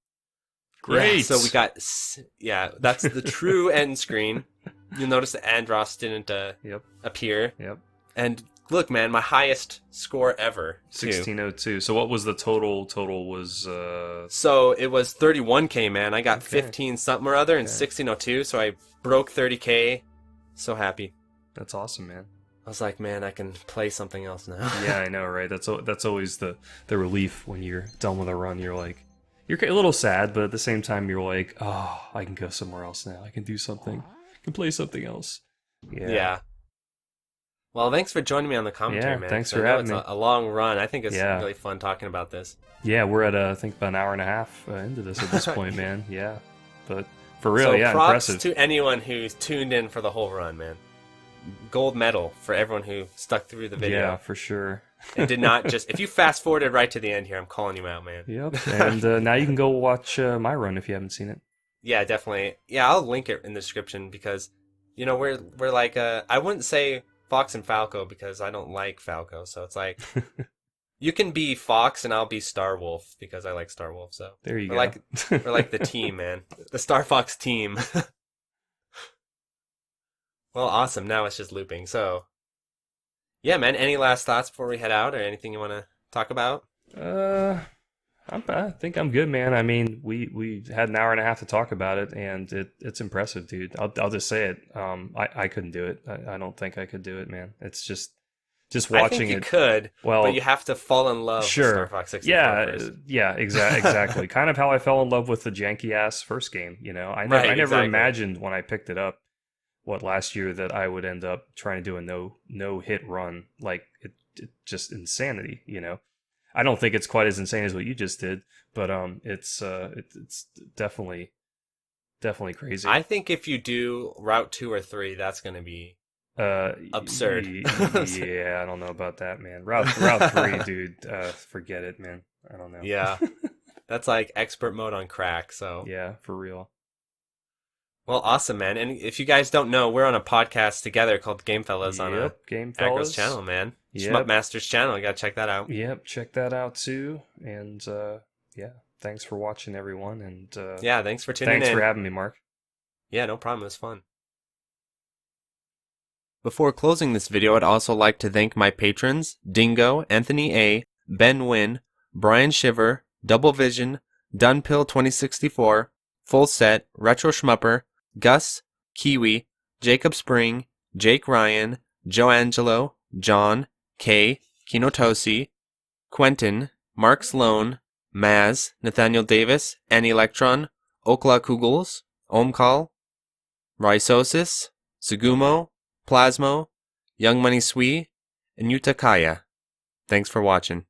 Great! Yeah, so we got, that's the true end screen. You'll notice that Andros didn't appear. Yep. And look, man, my highest score ever. 1602. So what was the total? Total was... So it was 31k, man. I got 15 something or other in 1602, so I broke 30k. So happy. That's awesome, man. I was like, man, I can play something else now. Yeah, I know, right? That's always the relief when you're done with a run. You're like... You're a little sad, but at the same time, you're like, oh, I can go somewhere else now. I can do something. I can play something else. Yeah. Well, thanks for joining me on the commentary, man. Thanks for having me. It's a long run. I think it's really fun talking about this. Yeah, we're at, I think, about an hour and a half into this at this point, man. Yeah. But for real, props impressive. To anyone who's tuned in for the whole run, man. Gold medal for everyone who stuck through the video. Yeah, for sure. And did not just... If you fast forwarded right to the end here, I'm calling you out, man. Yep. And now you can go watch my run if you haven't seen it. Yeah, definitely. Yeah, I'll link it in the description because, we're like... I wouldn't say Fox and Falco because I don't like Falco. So it's like... You can be Fox and I'll be Starwolf because I like Starwolf. So there you go. We're like the team, man. The Starfox team. Well, awesome. Now it's just looping. So... Yeah, man. Any last thoughts before we head out, or anything you want to talk about? I think I'm good, man. I mean, we had an hour and a half to talk about it, and it's impressive, dude. I'll just say it. I couldn't do it. I don't think I could do it, man. It's just watching it. I think you could, but you have to fall in love with Star Fox 64 first. Yeah, exactly. Kind of how I fell in love with the janky ass first game. I never imagined when I picked it up. Last year that I would end up trying to do a no hit run. Like it just insanity, I don't think it's quite as insane as what you just did, but it's definitely crazy. I think if you do Route 2 or 3, that's going to be absurd. Yeah, I don't know about that, man. Route 3, dude, forget it, man. I don't know. Yeah. That's like expert mode on crack, so. Yeah, for real. Well, awesome, man. And if you guys don't know, we're on a podcast together called Game Fellas on Aggro's channel, man. Shmup Master's channel. You got to check that out. Yep, check that out too. And thanks for watching, everyone. And thanks for tuning in. Thanks for having me, Mark. Yeah, no problem. It was fun. Before closing this video, I'd also like to thank my patrons, Dingo, Anthony A., Ben Wynn, Brian Shiver, Double Vision, Dunpill 2064, Full Set, Retro Shmupper, Gus, Kiwi, Jacob Spring, Jake Ryan, Joe Angelo, John, Kay, Kinotosi, Quentin, Mark Sloan, Maz, Nathaniel Davis, Annie Electron, Okla Kugels, Omkal, Rhizosis, Sugumo, Plasmo, Young Money Sui, and Yutakaya. Thanks for watching.